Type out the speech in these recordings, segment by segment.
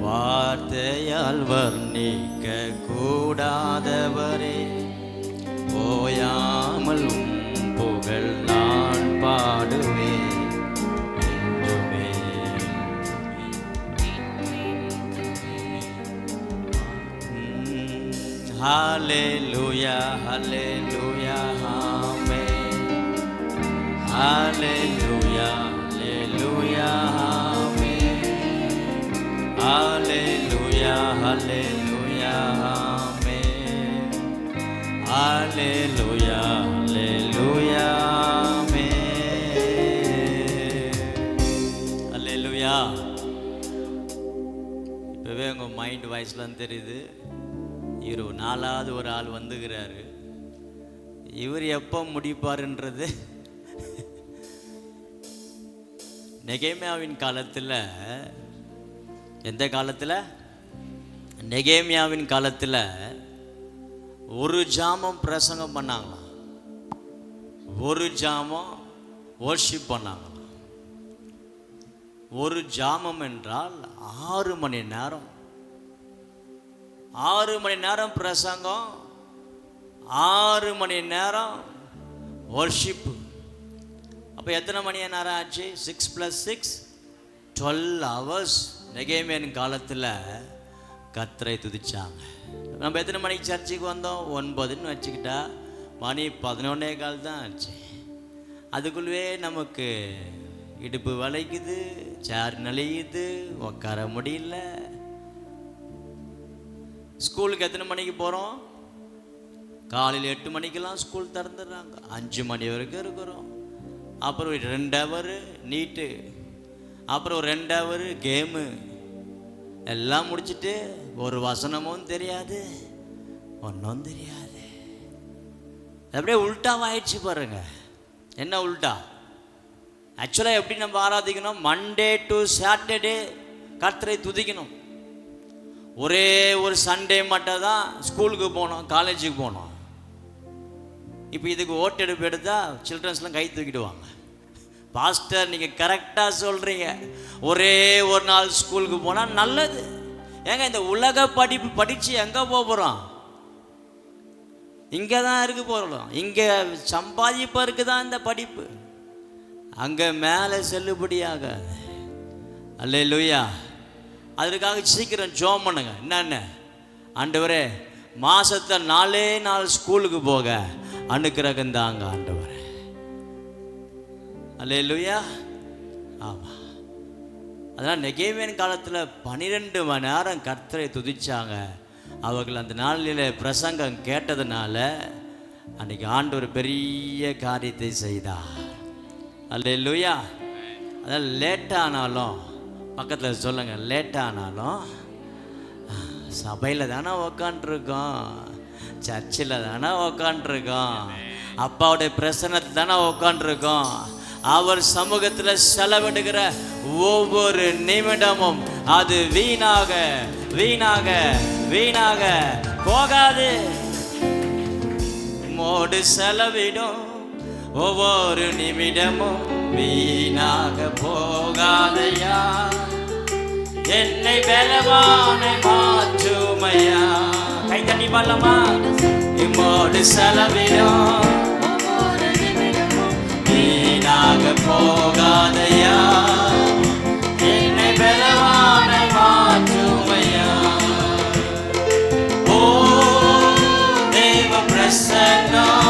வார்த்தையால் வர்ணிக்க கூடாதவரே, ஓயாமல் புகழ் நான் பாடுவேன் என்றுமே. ஹல்லேலூயா ஹல்லேலூயா ஆமென். ஹல்லேலூயா ஹல்லேலூயா ஆமென். ஹல்லேலூயா ஹல்லேலூயா ஆமென். ஹல்லேலூயா ஹல்லேலூயா ஆமென். ஹல்லேலூயா. இப்பவே உங்க மைண்ட் வாய்ஸ்லாம் தெரியுது. இவர் நாலாவது ஒரு ஆள் வந்துகிறாரு. இவர் எப்போ முடிப்பாருன்றது நெகேமியாவின் காலத்தில், எந்த காலத்தில்? நெகேமியாவின் காலத்தில் ஒரு ஜாமம் பிரசங்கம் பண்ணாங்களாம், ஒரு ஜாமம் வர்ஷிப் பண்ணாங்களாம். ஒரு ஜாமம் என்றால் 6 மணி நேரம். 6 மணி நேரம் பிரசங்கம், 6 மணி நேரம் வர்ஷிப்பு. அப்போ எத்தனை மணி நேரம் ஆச்சு? 6 + 6 12 hours. நெகேமியன் காலத்தில் கர்த்தரை துதிச்சாங்க. நம்ம எத்தனை மணிக்கு சர்ச்சுக்கு வந்தோம்? 9ன்னு வச்சுக்கிட்டா மணி 11:15 தான் ஆச்சு. அதுக்குள்ளே நமக்கு இடுப்பு வளைக்குது, சேர் நலியுது, உட்கார முடியல. ஸ்கூலுக்கு எத்தனை மணிக்கு போகிறோம்? காலையில் 8 மணிக்கெல்லாம் ஸ்கூல் திறந்துடுறாங்க, 5 மணி வரைக்கும் இருக்கிறோம். அப்புறம் 2 hour நீட்டு, அப்புறம் 2 hour கேமு, எல்லாம் முடிச்சுட்டு ஒரு வசனமும் தெரியாது, ஒன்றும் தெரியாது. அப்படியே உல்டாவாயிடுச்சு பாருங்க. என்ன உல்டா? ஆக்சுவலாக எப்படி நம்ம ஆராதிக்கணும்? மண்டே டு சாட்டர்டே கர்த்தரை துதிக்கணும். ஒரே ஒரு சண்டே மட்டும் தான் ஸ்கூலுக்கு போனோம், காலேஜுக்கு போனோம். இப்போ இதுக்கு ஓட்டெடுப்பு எடுத்தால் சில்ட்ரன்ஸ்லாம் கை தூக்கிடுவாங்க. பாஸ்டர் நீங்கள் கரெக்டாக சொல்கிறீங்க, ஒரே ஒரு நாள் ஸ்கூலுக்கு போனால் நல்லது. ஏங்க இந்த உலக படிப்பு படித்து எங்கே போகிறோம்? இங்கே தான் இருக்க போகிறோம். இங்கே சம்பாதிப்பதற்கு தான் இந்த படிப்பு, அங்கே மேலே செல்லுபடியாகாது. அல்லேலூயா. அதற்காக சீக்கிரம் ஜெபம் பண்ணுங்க. என்னென்ன? ஆண்டவரே, மாசத்தை 4 நாள் ஸ்கூலுக்கு போக அனுக்கிரகம் தாங்க ஆண்டவரே. அல்லேலூயா. ஆமாம். அதனால் நெகேமியன் காலத்தில் 12 மணி நேரம் கர்த்தரை துதிச்சாங்க. அவர்கள் அந்த நாளில் பிரசங்கம் கேட்டதுனால அன்றைக்கி ஆண்டவர் பெரிய காரியத்தை செய்தார். அல்லேலூயா. அதான் லேட்டானாலும், பக்கத்தில் சொல்லுங்கள், லேட்டானாலும் சபையில் தானே உக்காண்ட்ருக்கோம், சர்ச்சில் தானே உக்காண்ட்ருக்கோம், அப்பாவுடைய பிரசன்னத்தில் தானே உக்காண்ட்ருக்கோம். அவர் சமூகத்தில் செலவிடுகிற ஒவ்வொரு நிமிடமும் அது வீணாக வீணாக வீணாக போகாது. மோடு செலவிடும் ஒவ்வொரு நிமிடமும் வீணாக போகாதையா. என்னை பலவான மாற்றுமையா. கை தட்டி பாடலாமா? இம்மோடு செலவிடும் வீணாக போகாதையா. என்னை பலவான மாற்றுமையா. ஓ தேவ பிரசன்னம்,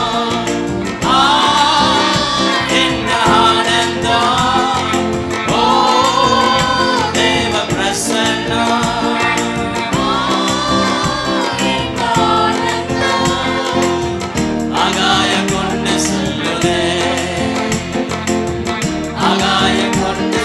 ஆகாயம் கொண்டு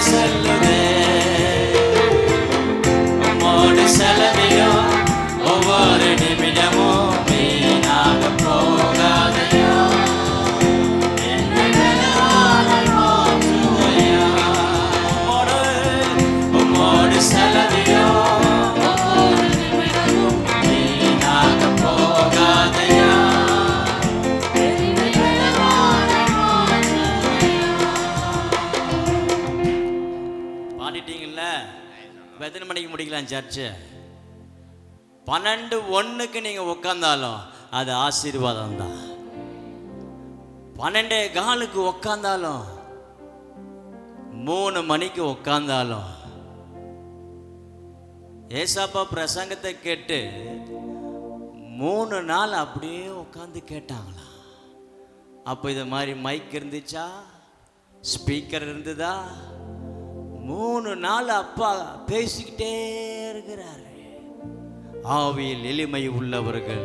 முடிக்கலாம் சர்ச்சு. 12:01 நீங்கள் உட்காந்தாலும் அது ஆசீர்வாதம் தான். 12:15 உட்காந்தாலும் 3 மணிக்கு உட்காந்தாலும் ஏசாப்பா பிரசங்கத்தை கேட்டு 3 நாள் அப்படியே உட்காந்து கேட்டாங்களா. அப்போ இது மாதிரி மைக் இருந்துச்சா, ஸ்பீக்கர் இருந்ததா? 3 நாள் அப்பா பேசிக்கிட்டே இருக்கிறாரு. ஆவியில் எளிமை உள்ளவர்கள்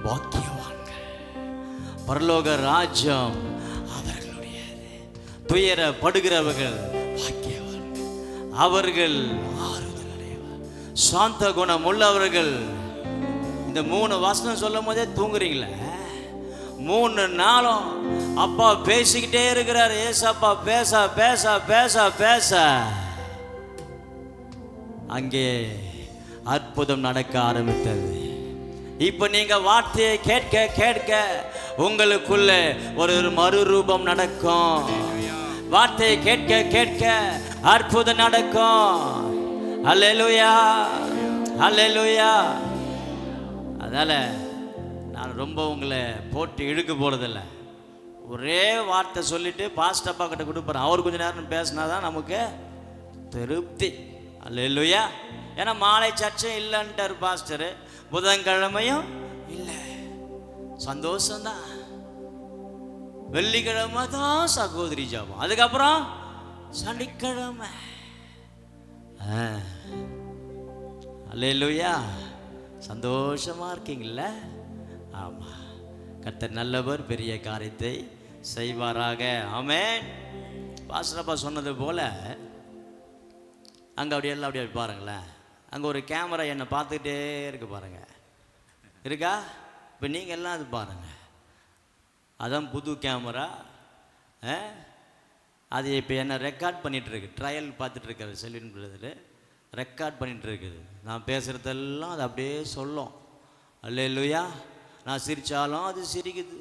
பாக்கியவான்கள், பரலோக ராஜ்யம் அவர்களுடையது. துயரப்படுகிறவர்கள் பாக்கியவான்கள், அவர்கள் ஆறுதல் அடைவார். சாந்த குணம் உள்ளவர்கள். இந்த 3 வசனம் சொல்லும் போதே தூங்குறீங்களே. 3 நாளும் அப்பா பேசிக்கிட்டே இருக்கிறார். ஏசப்பா பேச பேச பேச பேச அங்கே அற்புதம் நடக்க ஆரம்பித்தது. இப்ப நீங்க வார்த்தையை கேட்க கேட்க உங்களுக்குள்ள ஒரு மறுரூபம் நடக்கும். வார்த்தையை கேட்க கேட்க அற்புதம் நடக்கும். அல்லேலூயா, அல்லேலூயா. அதனால நான் ரொம்ப உங்களை போட்டு இழுக்க போறதில்லை. ஒரே வார்த்தை சொல்லிட்டு பாஸ்டர் அப்பா கிட்ட கொடுப்பேன். அவர் கொஞ்ச நேரம் பேசினாதான் நமக்கு திருப்தி. அல்லேலூயா. ஏன்னா மாலை சர்ச்சை இல்லைன்ட்டார் பாஸ்டர், புதன்கிழமையும் இல்லை, சந்தோஷம்தான். வெள்ளிக்கிழமை தான் சகோதரி ஜாபம், அதுக்கப்புறம் சனிக்கிழமை. அல்லேலூயா. சந்தோஷமா இருக்கீங்கள? ஆமா, கர்த்தர் நல்லவர், பெரிய காரியத்தை செய்வாராக. ஆமென். பாஸ்டரப்பா சொன்னது போல அங்கே அப்படியே எல்லாம் அப்படியே பாருங்களேன். அங்கே ஒரு கேமரா என்னை பார்த்துக்கிட்டே இருக்கு பாருங்க, இருக்கா? இப்போ நீங்கள் எல்லாம் அது பாருங்கள், அதான் புது கேமரா. அது இப்போ என்ன ரெக்கார்ட் பண்ணிகிட்ருக்கு, ட்ரையல் பார்த்துட்ருக்காரு செல்வின் பிரதர், ரெக்கார்ட் பண்ணிகிட்ருக்குது. நான் பேசுகிறதெல்லாம் அது அப்படியே சொல்லும். அல்லேலூயா. நான் சிரித்தாலும் அது சிரிக்குது,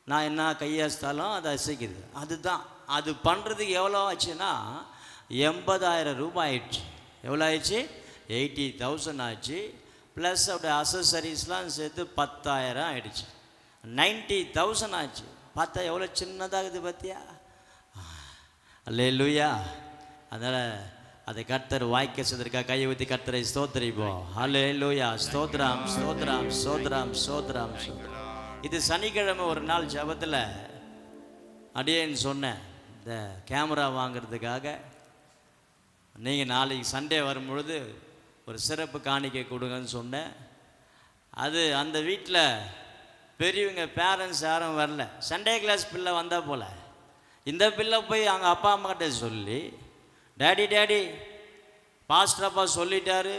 நான் என்ன கையசாலும் அது அசைக்குது. அதுதான் அது பண்ணுறதுக்கு எவ்வளோ ஆச்சுன்னா 80,000 ரூபாய் ஆயிடுச்சு. எவ்வளோ ஆயிடுச்சு? 80,000 ஆச்சு. ப்ளஸ் அப்படியே அசசரிஸ்லாம் சேர்த்து 10,000 ஆயிடுச்சு. 90,000 ஆச்சு. பார்த்தா எவ்வளோ சின்னதாகுது பார்த்தியா? அல்லேலூயா. அதனால் அதை கர்த்தர் வாய்க்க செய்திருக்கா. கையை ஊற்றி கர்த்தரை ஸ்தோத்திரிப்போம். அல்லேலூயா. ஸ்தோத்ரம் ஸ்தோத்ரம் ஸ்தோத்ரம் ஸ்தோத்ரம். இது சனிக்கிழமை ஒரு நாள் ஜபத்தில் அடியேன்னு சொன்னேன், இந்த கேமரா வாங்கிறதுக்காக நீங்கள் நாளைக்கு சண்டே வரும்பொழுது ஒரு சிறப்பு காணிக்கை கொடுங்கன்னு சொன்னேன். அது அந்த வீட்டில் பெரியவங்க பேரண்ட்ஸ் யாரும் வரல. சண்டே கிளாஸ் பிள்ளை வந்தால் போல் இந்த பிள்ளை போய் அவங்க அப்பா அம்மா கிட்ட சொல்லி, டேடி டேடி பாஸ்டர் அப்பா சொல்லிட்டாரு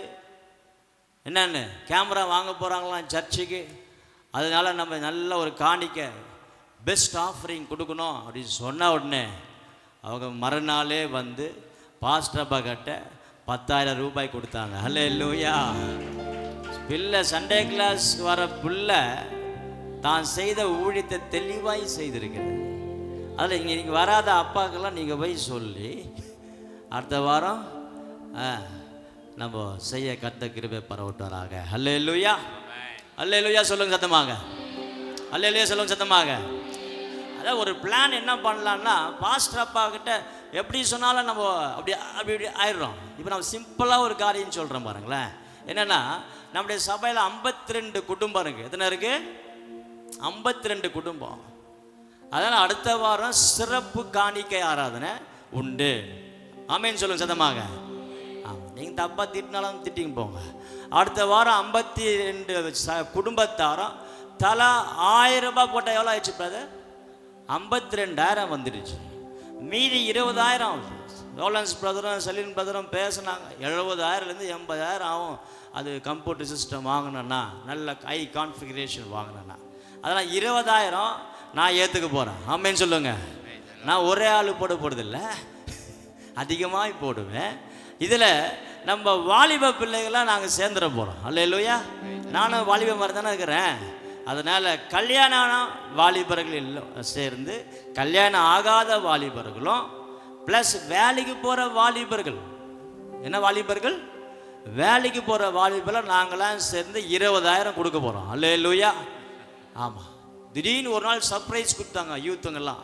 என்னன்னு, கேமரா வாங்க போகிறாங்களாம் சர்ச்சுக்கு, அதனால் நம்ம நல்ல ஒரு காணிக்கை பெஸ்ட் ஆஃபரிங் கொடுக்கணும் அப்படின்னு சொன்ன உடனே அவங்க மறுநாளே வந்து பாஸ்டர் அப்பா கிட்ட 10,000 ரூபாய் கொடுத்தாங்க. அல்லேலூயா. பிள்ளை சண்டே கிளாஸ் வர பிள்ளை தான் செய்த ஊழியத்தை தெளிவாய் செய்திருக்கிறது. அதில் இங்கே நீங்கள் வராத அப்பாக்கெல்லாம் நீங்கள் போய் சொல்லி அடுத்த வாரம் நம்ம செய்ய கர்த்த கிருபை பரவட்டாராக. அல்லேலூயா, அல்லேலூயா சொல்லுங்க சத்தமாக. அல்லேலூயா சொல்லுங்க சத்தமாக. அதான் ஒரு பிளான் என்ன பண்ணலான்னா, பாஸ்டர் அப்பா கிட்ட எப்படி சொன்னாலும் நம்ம அப்படி அப்படி இப்படி ஆயிடுறோம். இப்போ நம்ம சிம்பிளாக ஒரு காரியம் சொல்கிறோம் பாருங்களேன். என்னென்னா, நம்முடைய சபையில் 52 குடும்பம் இருக்குது. எத்தனை இருக்குது? 52 குடும்பம். அதனால் அடுத்த வாரம் சிறப்பு காணிக்கை ஆராதனை உண்டு. ஆமேன்னு சொல்லுங்க சத்தமாக. ஆமாம், நீங்கள் தப்பாக திட்டினாலும் திட்டிங்க போங்க. அடுத்த வாரம் 52 குடும்பத்தாரம் தலா 1000 ரூபாய் போட்டால் எவ்வளோ ஆயிடுச்சு பிரதர்? 52,000 வந்துடுச்சு. மீதி 20,000 ரோலன்ஸ் பிரதரும் செலின் பிரதரும் பேசினாங்க. 70,000லேருந்து 80,000 ஆகும். அது கம்ப்யூட்டர் சிஸ்டம் வாங்கினேன்னா, நல்ல ஹை கான்ஃபிகரேஷன் வாங்கினேன்னா, அதெல்லாம் 20,000 நான் ஏற்றுக்க போகிறேன். ஆமேன்னு சொல்லுங்கள். நான் ஒரே ஆள் போட போகிறதில்ல, அதிகமாக போடுவேன். இதில் நம்ம வாலிப பிள்ளைகளாக நாங்கள் சேர்ந்துட போகிறோம். அல்லேலூயா. நானும் வாலிப மாதிரி தானே இருக்கிறேன். அதனால் கல்யாணம் வாலிபர்கள் இல்லை சேர்ந்து, கல்யாணம் ஆகாத வாலிபர்களும் ப்ளஸ் வேலைக்கு போகிற வாலிபர்கள், என்ன வாலிபர்கள்? வேலைக்கு போகிற வாலிபெல்லாம் நாங்களாம் சேர்ந்து 20,000 கொடுக்க போகிறோம். அல்லேலூயா. ஆமாம், திடீர்னு ஒரு நாள் சர்ப்ரைஸ் கொடுத்தாங்க. யூத்துங்கெல்லாம்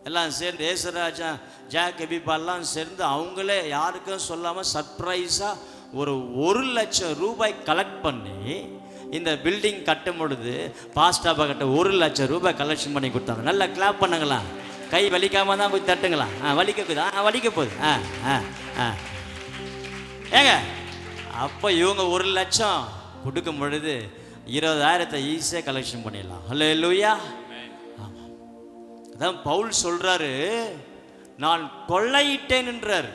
எல்லாம் சேர்ந்து ஏசராஜா ஜாக் எபிபால்லாம் சேர்ந்து அவங்களே யாருக்கும் சொல்லாமல் சர்ப்ரைஸாக ஒரு 1,00,000 ரூபாய் கலெக்ட் பண்ணி இந்த பில்டிங் கட்டும் பொழுது பாஸ்டாப்பா கட்ட 1,00,000 ரூபாய் கலெக்ஷன் பண்ணி கொடுத்தாங்க. நல்லா கிளாப் பண்ணுங்களா, கை வலிக்காம தான் போய் தட்டுங்களா. வலிக்க போகுது. ஏங்க அப்போ இவங்க 1,00,000 கொடுக்கும் பொழுது 20,000 ஈஸியாக கலெக்ஷன் பண்ணிடலாம். அல்லேலூயா. ஆமாம், அதான் பவுல் சொல்றாரு, நான் கொள்ளையிட்டேன் என்றார்.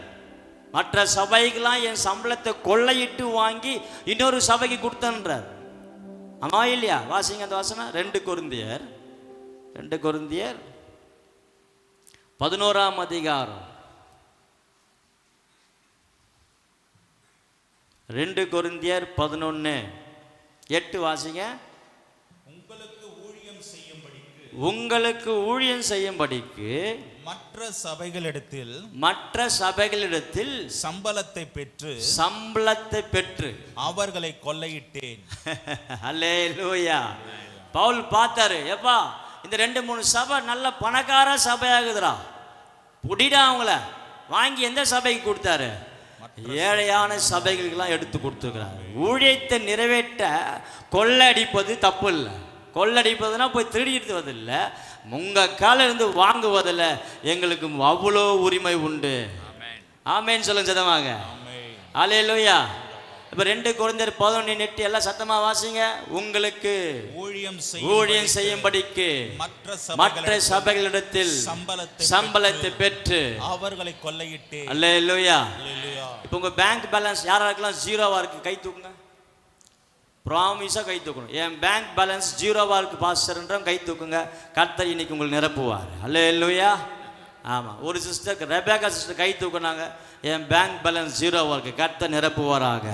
மற்ற சபைக்கெல்லாம் என் சம்பளத்தை கொள்ளையிட்டு வாங்கி இன்னொரு சபைக்கு கொடுத்தேன்றார். ஆமா இல்லையா? வாசிங்க அந்த வாசனம். 2 கொரிந்தியர் 11ஆம் அதிகாரம். 2 கொரிந்தியர் 11:8 வாசிங்க. உங்களுக்கு ஊழியம் செய்யும்படிக்கு மற்ற சபைகளிடத்தில் சம்பளத்தை பெற்று அவர்களை கொள்ளையிட்டேன். அல்லேலூயா. பவுல் பார்த்தாரு, எப்பா இந்த 2-3 சபை நல்ல பணக்கார சபையாகுதுரா, புடிடா அவங்கள வாங்கி எந்த சபைக்கு கொடுத்தாரு? ஏழையான சபைகளுக்கெல்லாம் எடுத்து கொடுத்துருக்கிறாரு. ஊழியத்தை நிறைவேற்ற கொள்ளடிப்பது தப்பு இல்லை. கொள்ளடிப்பதுனா போய் திருடிட்டு வதில்லை, உங்கள் கால இருந்து வாங்குவதில் எங்களுக்கு அவ்வளோ உரிமை உண்டு. ஆமேன்னு சொல்லுங்க சத்தமாக. அல்லேலூயா. இப்போ 2 கொரிந்தியர் 11:8 எல்லாம் சத்தமாக வாசிங்க. உங்களுக்கு ஊழியம் செய்யும்படிக்கு மற்ற சபைகளிடத்தில் சம்பளத்தை பெற்று அவர்களை கொள்ளையிட்டு. அல்லேலூயா. இப்போ உங்கள் பேங்க் பேலன்ஸ் யாராருக்கெல்லாம் 0வா இருக்கு கை தூக்குங்க. ப்ராமிஸாக கை தூக்கணும். என் பேங்க் பேலன்ஸ் 0வா இருக்கு பாஸ்டர்ன்ற கை தூக்குங்க. கர்த்தர் இன்னைக்கு உங்களுக்கு நிரப்புவார். அல்லேலூயா. ஆமாம், ஒரு சிஸ்டர் ரெபேக்கா சிஸ்டர் கை தூக்குனாங்க, என் பேங்க் பேலன்ஸ் 0வா இருக்கு, கர்த்தர் நிரப்புவாராக.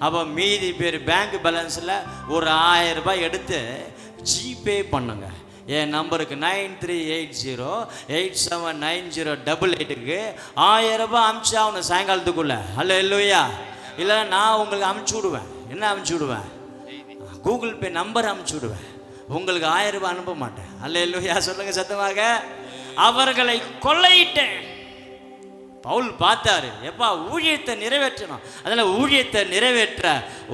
அப்போ மீதி பேர் பேங்க் பேலன்ஸில் ஒரு 1000 ரூபாய் எடுத்து ஜிபே பண்ணுங்க. என் நம்பருக்கு 9380879088க்கு 1000 ரூபாய் அனுப்பிச்சு அவனை சாயங்காலத்துக்குள்ள. அல்லேலூயா. இல்லை நான் உங்களுக்கு அனுப்பிச்சி விடுவேன். என்ன அனுப்பிச்சி விடுவேன்? கூகுள் பே நம்பர் அனுப்பிச்சி விடுவேன். உங்களுக்கு 1000 ரூபாய் அனுப்ப மாட்டேன். அல்லேலூயா. சொல்லுங்க சத்தமாக. அவர்களை கொள்ளையிட்டேன். பவுல் பார்த்தாரு, எப்பா ஊழியத்தை நிறைவேற்றணும். அதனால் ஊழியத்தை நிறைவேற்ற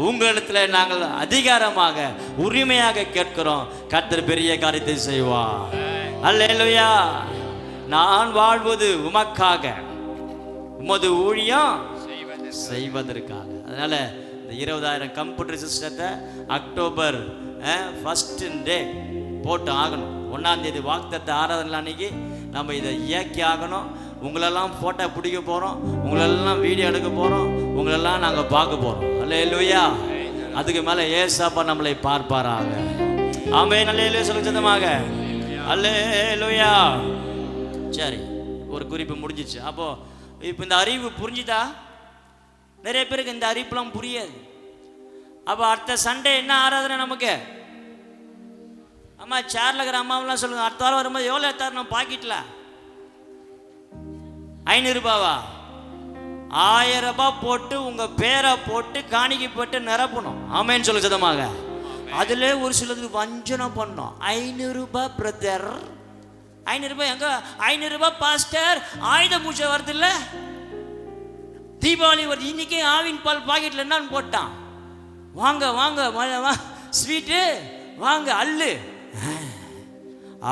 உங்களிடத்தில் நாங்கள் அதிகாரமாக உரிமையாக கேட்கிறோம். கர்த்தர் பெரிய காரியத்தை செய்வார். அல்லேலூயா. நான் வாழ்வது உமக்காக, உமது ஊழியம் செய்வதற்காக. அதனால் இந்த 20,000 கம்ப்யூட்டர் சிஸ்டத்தை அக்டோபர் 1 போட்டு ஆகணும். 1ஆம் தேதி வாக்குத்தத்த ஆராதனை அன்னைக்கு நம்ம இதை இயக்கி ஆகணும். உங்களெல்லாம் ஃபோட்டோ பிடிக்க போகிறோம், உங்களெல்லாம் வீடியோ எடுக்க போகிறோம், உங்களெல்லாம் நாங்கள் பார்க்க போகிறோம். அல்லேலூயா. அதுக்கு மேலே ஏசாப்பா நம்மளை பார்ப்பாராக. ஆமென். அல்லேலூயா. சொல்லுங்க சத்தமாக. அல்லேலூயா. சரி, ஒரு குறிப்பு முடிஞ்சிச்சு. அப்போது இப்போ இந்த அறிவு புரிஞ்சுதா? நிறைய பேருக்கு இந்த அறிவுலாம் புரியாது. அப்போ அடுத்த சண்டே என்ன ஆராதனை நமக்கு? அம்மா சேர்ல இருக்கிற அம்மாவெல்லாம் சொல்லுங்க, அடுத்த வாரம் வரும்போது எவ்வளோ எடுத்தாரு நம்ம பாக்கெட்டில்? 500 ரூபாவா? 1000 ரூபாய் போட்டு உங்கள் பேரை போட்டு காணிக்கை போட்டு நிரப்பணும். ஆமேன்னு சொல்லுங்க சதமாக. அதில் ஒரு சிலது வஞ்சனம் பண்ணோம். 500 ரூபாய் பிரதர், 500 ரூபாய் எங்க? 500 ரூபாய் பாஸ்டர், ஆயுத பூஜை வருது இல்லை, தீபாவளி வருது, இன்னைக்கே ஆவின் பால் பாக்கெட்டில் என்னன்னு போட்டான். வாங்க வாங்க ஸ்வீட்டு வாங்க அல்லு.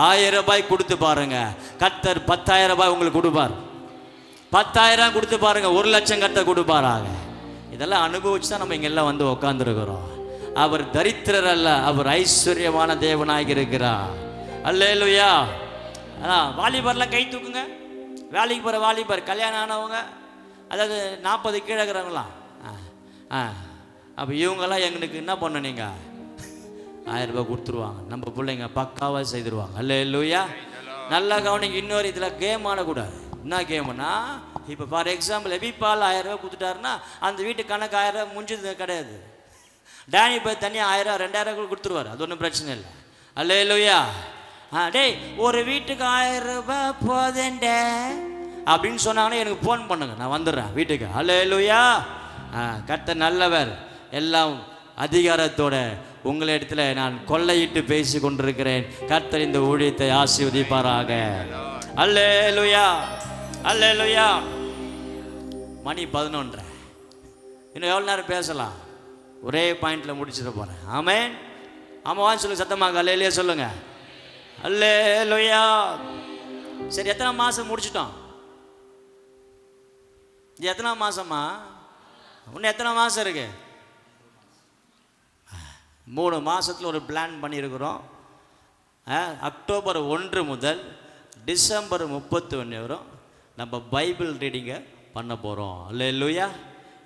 1000 ரூபாய் கொடுத்து பாருங்க, கர்த்தர் 10,000 ரூபாய் உங்களுக்கு கொடுப்பார். 10,000 கொடுத்து பாருங்க, 1,00,000 கர்த்தர் கொடுப்பாராக. இதெல்லாம் அனுபவிச்சு தான் நம்ம இங்கெல்லாம் வந்து உட்காந்துருக்கிறோம். அவர் தரித்திரர் அல்ல, அவர் ஐஸ்வர்யமான தேவனாக இருக்கிறார். அல்லேலூயா. வாலிபர்லாம் கை தூக்குங்க. வேலைக்கு போகிற வாலிபர், கல்யாணம் ஆனவங்க, அதாவது 40 கீழே இருக்கிறவங்களாம். அப்போ இவங்கெல்லாம் எங்களுக்கு என்ன பண்ண, நீங்கள் 1000 ரூபாய் கொடுத்துருவாங்க. நம்ம பிள்ளைங்க பக்காவாக செய்திருவாங்க. அல்லேலூயா. நல்லா கவனிங்க. இன்னொரு இதில் கேம் ஆடக்கூடாது. என்ன கேமுன்னா, இப்போ ஃபார் எக்ஸாம்பிள் எபிபால் 1000 ரூபாய் கொடுத்துட்டாருன்னா அந்த வீட்டு கணக்கு 1000 ரூபாய் முடிஞ்சது கிடையாது. டேனி போய் தனியாக 1000 1000 கொடுத்துருவார். அது ஒன்றும் பிரச்சனை இல்லை. அல்லேலூயா. டேய் ஒரு வீட்டுக்கு 1000 ரூபாய் போதேண்டே அப்படின்னு சொன்னாங்கன்னா எனக்கு ஃபோன் பண்ணுங்க, நான் வந்துடுறேன் வீட்டுக்கு. அல்லேலூயா. கர்த்தர் நல்லவர், எல்லாம் அதிகாரத்தோட உங்களிடத்தில் நான் கொள்ளையிட்டு பேசி கொண்டிருக்கிறேன். கர்த்தர் இந்த ஊழியத்தை ஆசீர்வதிப்பாராக. அல்லேலூயா, அல்லேலூயா. மணி 11. இன்னும் எவ்வளோ நேரம் பேசலாம்? ஒரே பாயிண்டில் முடிச்சிட போகிறேன். ஆமென். ஆமாம் சொல்லுங்க சத்தமாக. அல்லேலூயா சொல்லுங்க. அல்லேலூயா. சரி, எத்தனை மாதம் முடிச்சிட்டோம்? இது எத்தனை மாதம்மா? இன்னும் எத்தனை மாதம் இருக்கு? 3 மாதத்தில் ஒரு பிளான் பண்ணியிருக்கிறோம். அக்டோபர் 1 முதல் டிசம்பர் 31 வரும் நம்ம பைபிள் ரீடிங்கை பண்ண போகிறோம். அல்லேலூயா.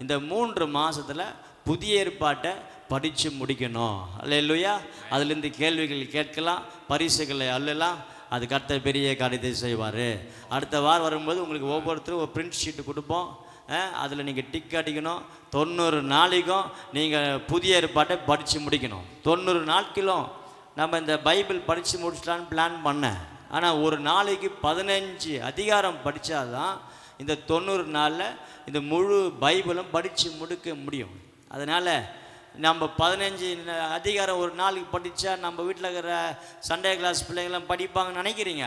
இந்த 3 மாதத்தில் புதிய ஏற்பாட்டை படித்து முடிக்கணும். அல்லேலூயா. அதுலேருந்து கேள்விகள் கேட்கலாம், பரிசுகளை அள்ளலாம். அது கர்த்தர் பெரிய காரியத்தை செய்வார். அடுத்த வாரம் வரும்போது உங்களுக்கு ஒவ்வொருத்தரும் ஒரு பிரிண்ட் ஷீட்டு கொடுப்போம். அதில் நீங்கள் டிக் அடிக்கணும். 90 நாளைக்கும் நீங்கள் புதிய ஏற்பாட்டை படித்து முடிக்கணும். 90 நாட்களும் நம்ம இந்த பைபிள் படித்து முடிச்சிடலான்னு பிளான் பண்ணேன். ஆனால் ஒரு நாளைக்கு 15 அதிகாரம் படித்தாதான் இந்த 90 நாளில் இந்த முழு பைபிளும் படித்து முடிக்க முடியும். அதனால் நம்ம 15 அதிகாரம் ஒரு நாளைக்கு படித்தா நம்ம வீட்டில் இருக்கிற சண்டே கிளாஸ் பிள்ளைங்களாம் படிப்பாங்கன்னு நினைக்கிறீங்க?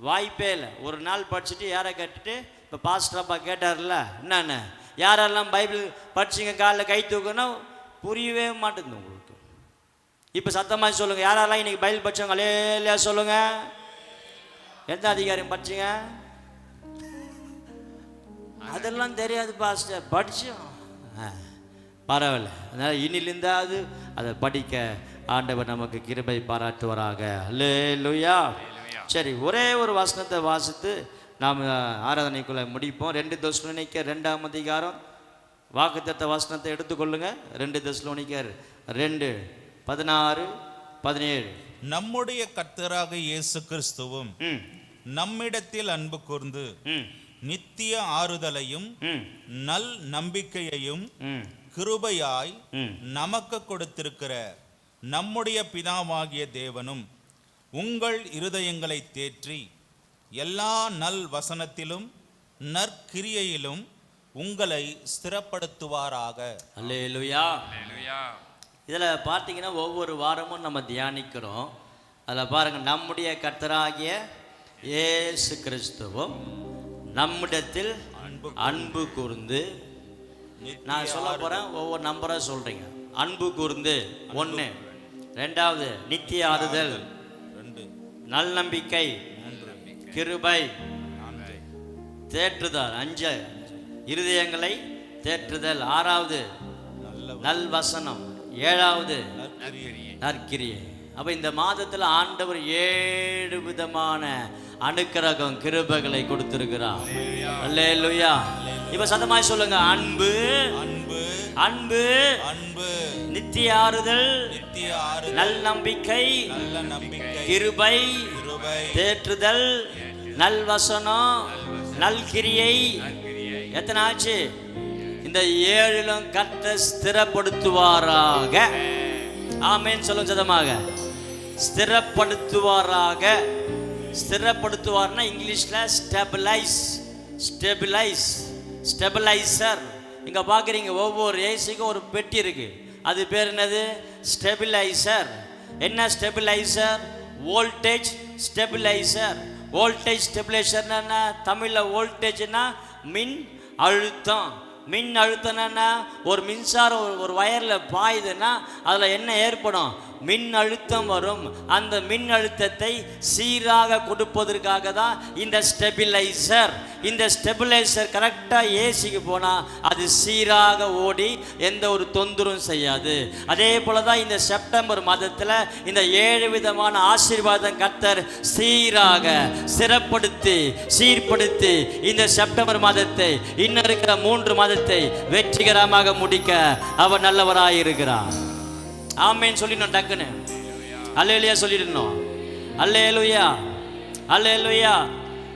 வாய்ப்பே இல்லை. ஒரு நாள் படிச்சுட்டு யாரை கேட்டுட்டு, இப்போ பாஸ்டர் அப்பா கேட்டார்ல, என்னென்ன யாரெல்லாம் பைபிள் படிச்சிங்க காலைல கை தூக்கணும், புரியவே மாட்டேங்குது உங்களுக்கு. இப்போ சத்தமாக சொல்லுங்கள், யாரெல்லாம் இன்றைக்கி பைபிள் படித்தவங்க இல்லையா சொல்லுங்கள். எந்த அதிகாரம் படிச்சிங்க? அதெல்லாம் தெரியாது பாஸ்டர், படித்தோம். பரவாயில்ல. அதனால் இனிலிருந்தாவது அதை படிக்க ஆண்டவர் நமக்கு கிருபை பாராட்டுவராக. அல்லேலூயா. சரி, ஒரே ஒரு வசனத்தை வாசித்து நாம் ஆராதனைக்குள்ளே முடிப்போம். 2 தெசலோனிக்கர் 2ஆம் அதிகாரம் வாக்குத்தத்த வசனத்தை எடுத்துக்கொள்ளுங்க. 2 தெசலோனிக்கர் 2:16-17. நம்முடைய கர்த்தராக இயேசு கிறிஸ்துவும் நம்மிடத்தில் அன்பு கூர்ந்து நித்திய ஆறுதலையும் நல் நம்பிக்கையையும் கிருபையாய் நமக்கு கொடுத்திருக்கிற நம்முடைய பிதாவாகிய தேவனும் உங்கள் இருதயங்களை தேற்றி எல்லா நல் வசனத்திலும் நற்கிரியையிலும் உங்களை ஸ்திரப்படுத்துவாராக. அல்லேலூயா. இதில் பார்த்தீங்கன்னா ஒவ்வொரு வாரமும் நம்ம தியானிக்கிறோம். அதில் பாருங்கள், நம்முடைய கர்த்தராகிய இயேசு கிறிஸ்துவும் நம்மிடத்தில் அன்பு கூர்ந்து. நான் சொல்ல போகிறேன், ஒவ்வொரு நம்பராக சொல்கிறீங்க. அன்பு கூர்ந்து 1, 2வது நித்திய ஆறுதல், 2 நல்நம்பிக்கை, கிருபை, தேற்றுதல், 5 இருதயங்களை தேற்றுதல், 6வது நல்வசனம், 7வது நற்கிரியை. அப்போ இந்த மாதத்தில் ஆண்டவர் 7 விதமான அனுக்கிரகம் கிருபைகளை கொடுத்திருக்கிறார். அல்லேலூயா. இப்ப சத்தமாய் சொல்லுங்க, அன்பு அன்பு அன்பு அன்பு, நித்திய ஆறுதல், நல் நம்பிக்கை, கிருபை, தேற்றுதல், நல்வசனம், நல்கிரியை. எத்தனை ஆச்சு? இந்த 7லும் கர்த்தர் ஸ்திரப்படுத்துவாராக. ஆமென் சொல்லுங்க சத்தமாக. ஸ்திரப்படுத்துவாராக. ஸ்திரப்படுத்துவார்னா இங்கிலீஷ்ல ஸ்டெபிலைஸ், ஸ்டெபிலைஸ், ஸ்டெபிலைசர். இங்க பாக்குறீங்க, ஒவ்வொரு ஏசிக்கும் ஒரு பெட்டி இருக்கு. அது பேர் என்னது? ஸ்டெபிலைசர். என்ன ஸ்டெபிலைசர்? Voltage stabiliser. வோல்டேஜ் ஸ்டெபிலைசர்னா என்ன? தமிழ்ல வோல்டேஜ்னா மின் அழுத்தம். மின் அழுத்தம்னா ஒரு மின்சாரம் ஒரு வயர்ல பாயுதுன்னா அதுல என்ன ஏற்படும்? மின் அழுத்தம் வரும். அந்த மின் அழுத்தத்தை சீராக கொடுப்பதற்காக தான் இந்த ஸ்டெபிலைசர். இந்த ஸ்டெபிலைசர் கரெக்டாக ஏசிக்கு போனால் அது சீராக ஓடி எந்த ஒரு தொந்தரவும் செய்யாது. அதே போல தான் இந்த செப்டம்பர் மாதத்தில் இந்த 7 விதமான ஆசீர்வாதம் கர்த்தர் சீராக சிறப்படுத்தி சீர்படுத்தி இந்த செப்டம்பர் மாதத்தை, இன்னும் இருக்கிற 3 மாதத்தை வெற்றிகரமாக முடிக்க அவர் நல்லவராயிருக்கிறார். ஆமென் சொல்லிடணும் டக்குன்னு. அல்லேலூயா சொல்லிடணும். அல்லேலூயா, அல்லேலூயா.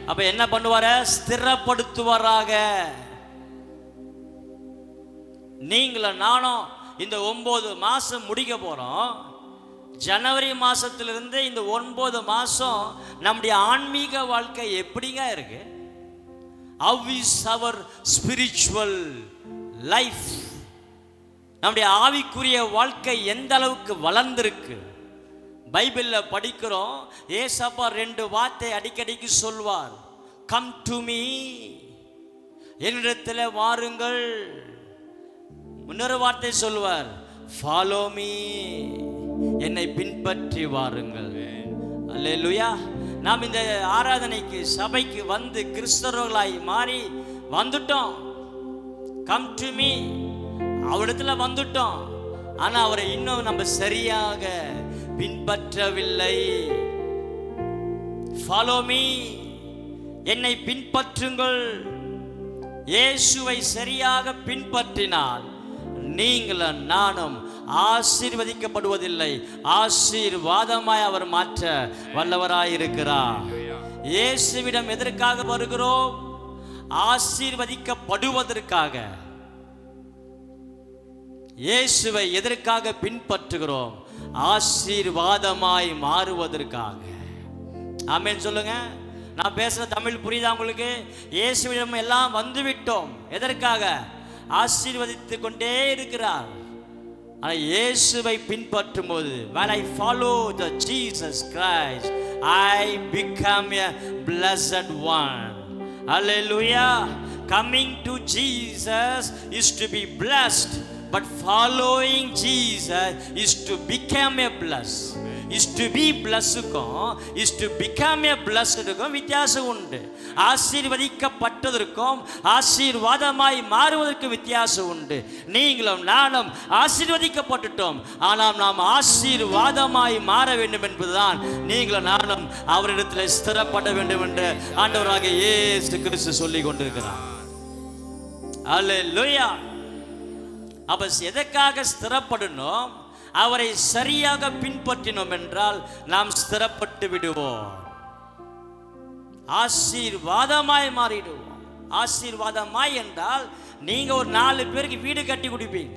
அப்ப என்ன பண்ணுவார? ஸ்திரப்படுத்துவாராக. நீங்களும் நானும் இந்த 9 மாசம் முடிக்க போறோம். ஜனவரி மாசத்திலிருந்து இந்த 9 மாசம் நம்முடைய ஆன்மீக வாழ்க்கை எப்படிங்க இருக்கு? How is our spiritual life, நம்முடைய ஆவிக்குரிய வாழ்க்கை எந்த அளவுக்கு வளர்ந்திருக்கு. பைபிளில் படிக்கிறோம், ஏசப்பா 2 வார்த்தை அடிக்கடிக்கு சொல்வார். கம் டு மீ, என்னிடத்தில் வாருங்கள். இன்னொரு வார்த்தை சொல்வார், ஃபாலோ மீ, என்னை பின்பற்றி வாருங்கள். அல்லேலூயா. நாம் இந்த ஆராதனைக்கு சபைக்கு வந்து கிறிஸ்தவர்களாய் மாறி வந்துட்டோம். கம் டு மீ, அவரிடத்துல வந்துட்டோம். ஆனா அவரை இன்னும் நம்ம சரியாக பின்பற்றவில்லை. ஃபாலோ மீ, என்னை பின்பற்றுங்கள். இயேசுவை சரியாக பின்பற்றினால் நீங்களும் நானும் ஆசீர்வதிக்கப்படுவதில்லை, ஆசீர்வாதமாய் அவர் மாற்ற வல்லவராயிருக்கிறார். இயேசுவிடம் எதற்காக வருகிறோம்? ஆசீர்வதிக்கப்படுவதற்காக. இயேசுவை எதற்காக பின்பற்றுகிறோம்? ஆசீர்வாதமாய் மாறுவதற்காக. ஆமென் சொல்லுங்க. நான் பேசுற தமிழ் புரியுதா உங்களுக்கு? இயேசுவிடம் எல்லாம் வந்துவிட்டோம். எதற்காக? ஆசீர்வதித்து கொண்டே இருக்கிறார். ஆனால் இயேசுவை பின்பற்றும் போது, when I follow the Jesus Christ, I become a blessed one. Hallelujah. Coming to Jesus is to be blessed, but following Jesus is to become a blessed. Is to be blessedக்கும் is to become a blessedக்கும் வித்தியாசம் உண்டு. ஆசீர்வதிக்கப்பட்டதற்கும் ஆசீர்வாதமாய் மாறுவதற்கு வித்தியாசம் உண்டு. நீங்களும் நானும் ஆசீர்வதிக்கப்பட்டுட்டோம், ஆனால் நாம் ஆசீர்வாதமாய் மாற வேண்டும் என்பதுதான் நீங்களும் நானும் அவரிடத்தில் ஸ்திரப்பட வேண்டும் என்று ஆண்டவராகிய இயேசு கிறிஸ்து சொல்லிக் கொண்டிருக்கிறார். அல்லேலூயா. அப்ப எதற்காக ஸ்திரப்படணும்? அவரை சரியாக பின்பற்றினோம் என்றால் நாம் ஸ்திரப்பட்டு விடுவோம், ஆசீர்வாதமாய் மாறிடுவோம். ஆசீர்வாதமாய் என்றால் நீங்க ஒரு 4 பேருக்கு வீடு கட்டி கொடுப்பீங்க,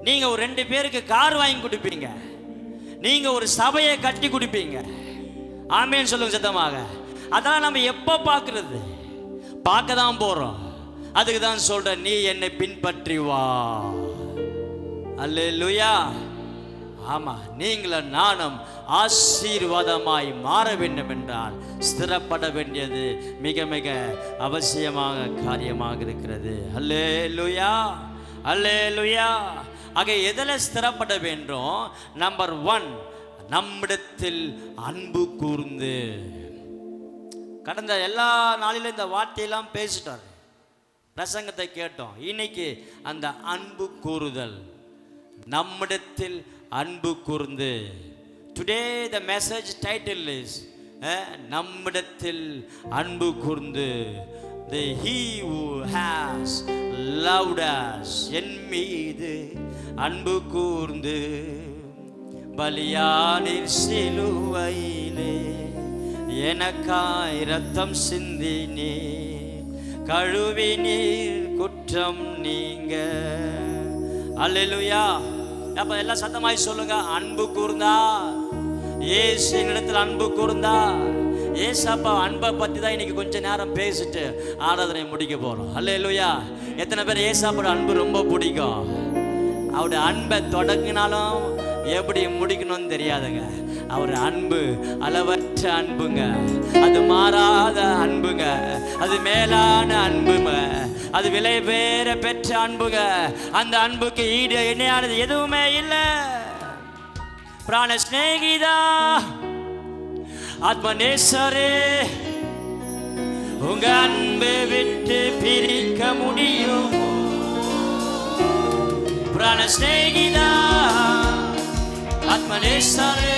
நீங்க ஒரு 2 பேருக்கு கார் வாங்கி கொடுப்பீங்க, நீங்க ஒரு சபையை கட்டி கொடுப்பீங்க. ஆமேன்னு சொல்லுங்க சத்தமாக. அதெல்லாம் நம்ம எப்ப பார்க்கிறது? பார்க்க தான் போறோம். அதுக்கு தான் சொல்ற, நீ என்னை பின்பற்றி வா. அல்லேலூயா. ஆமா, நீங்களும் நானும் ஆசீர்வாதமாய் மாற வேண்டும் என்றால் ஸ்திரப்பட வேண்டியது மிக மிக அவசியமாக காரியமாக இருக்கிறது. அல்லேலூயா, அல்லேலூயா. ஆக எதில் ஸ்திரப்பட வேண்டும்? நம்பர் 1, நம்மிடத்தில் அன்பு கூர்ந்து. கடந்த எல்லா நாளிலும் இந்த வார்த்தையெல்லாம் பேசிட்டார், பிரசங்கத்தை கேட்டோம். இன்னைக்கு அந்த அன்பு கூறுதல், நம்மிடத்தில் அன்பு கூர்ந்து. Today the message title is நம்மிடத்தில் அன்பு கூர்ந்து. The he who has loved us, என் மீது அன்பு கூர்ந்து பலியானீர் சிலுவையிலே, எனக்காய் இரத்தம் சிந்தினே, கழுவி நீர் குற்றம் நீங்க. அல்லேலூயா. அப்ப எல்லாம் சத்தமாய் சொல்லுங்க, அன்பு கூர்ந்தா. இயேசு என்னிடத்தில் அன்பு கூர்ந்தா. ஏசப்பா அன்பை பத்தி தான் இன்னைக்கு கொஞ்ச நேரம் பேசிட்டு ஆராதனை முடிக்க போறோம். அல்லேலூயா. எத்தனை பேர் ஏசாப்போட அன்பு ரொம்ப பிடிக்கும்? அவருடைய அன்பை தொடங்கினாலும் எப்படி முடிக்கணும்னு தெரியாதுங்க. அவர் அன்பு அளவற்ற அன்புங்க, அது மாறாத அன்புங்க, அது மேலான அன்புங்க, அது விலை பேர பெற்ற அன்புங்க. அந்த அன்புக்கு ஈடு இணையானது எதுவுமே இல்லை. பிராண ஸ்நேகிதா, ஆத்மநேசரே, உங்க அன்பை விட்டு பிரிக்க முடியும்? பிராண ஸ்நேகிதா, ஆத்மநேசரே,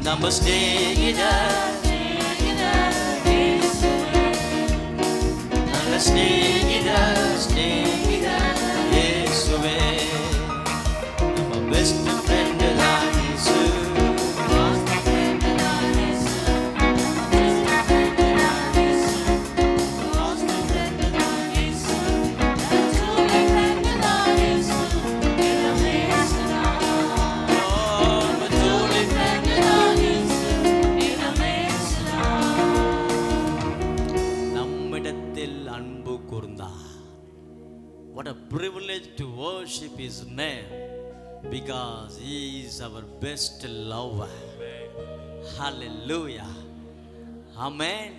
நம்ம ஸ்நேகிதா, நல்ல ஸ்நேகிதா, ஸ்நேகிதா இயேசுவே, நம்ம பெஸ்ட் ஃப்ரெண்ட் தான் இயேசு. தான். What a privilege to worship His name, because He is our best lover. Hallelujah. Amen.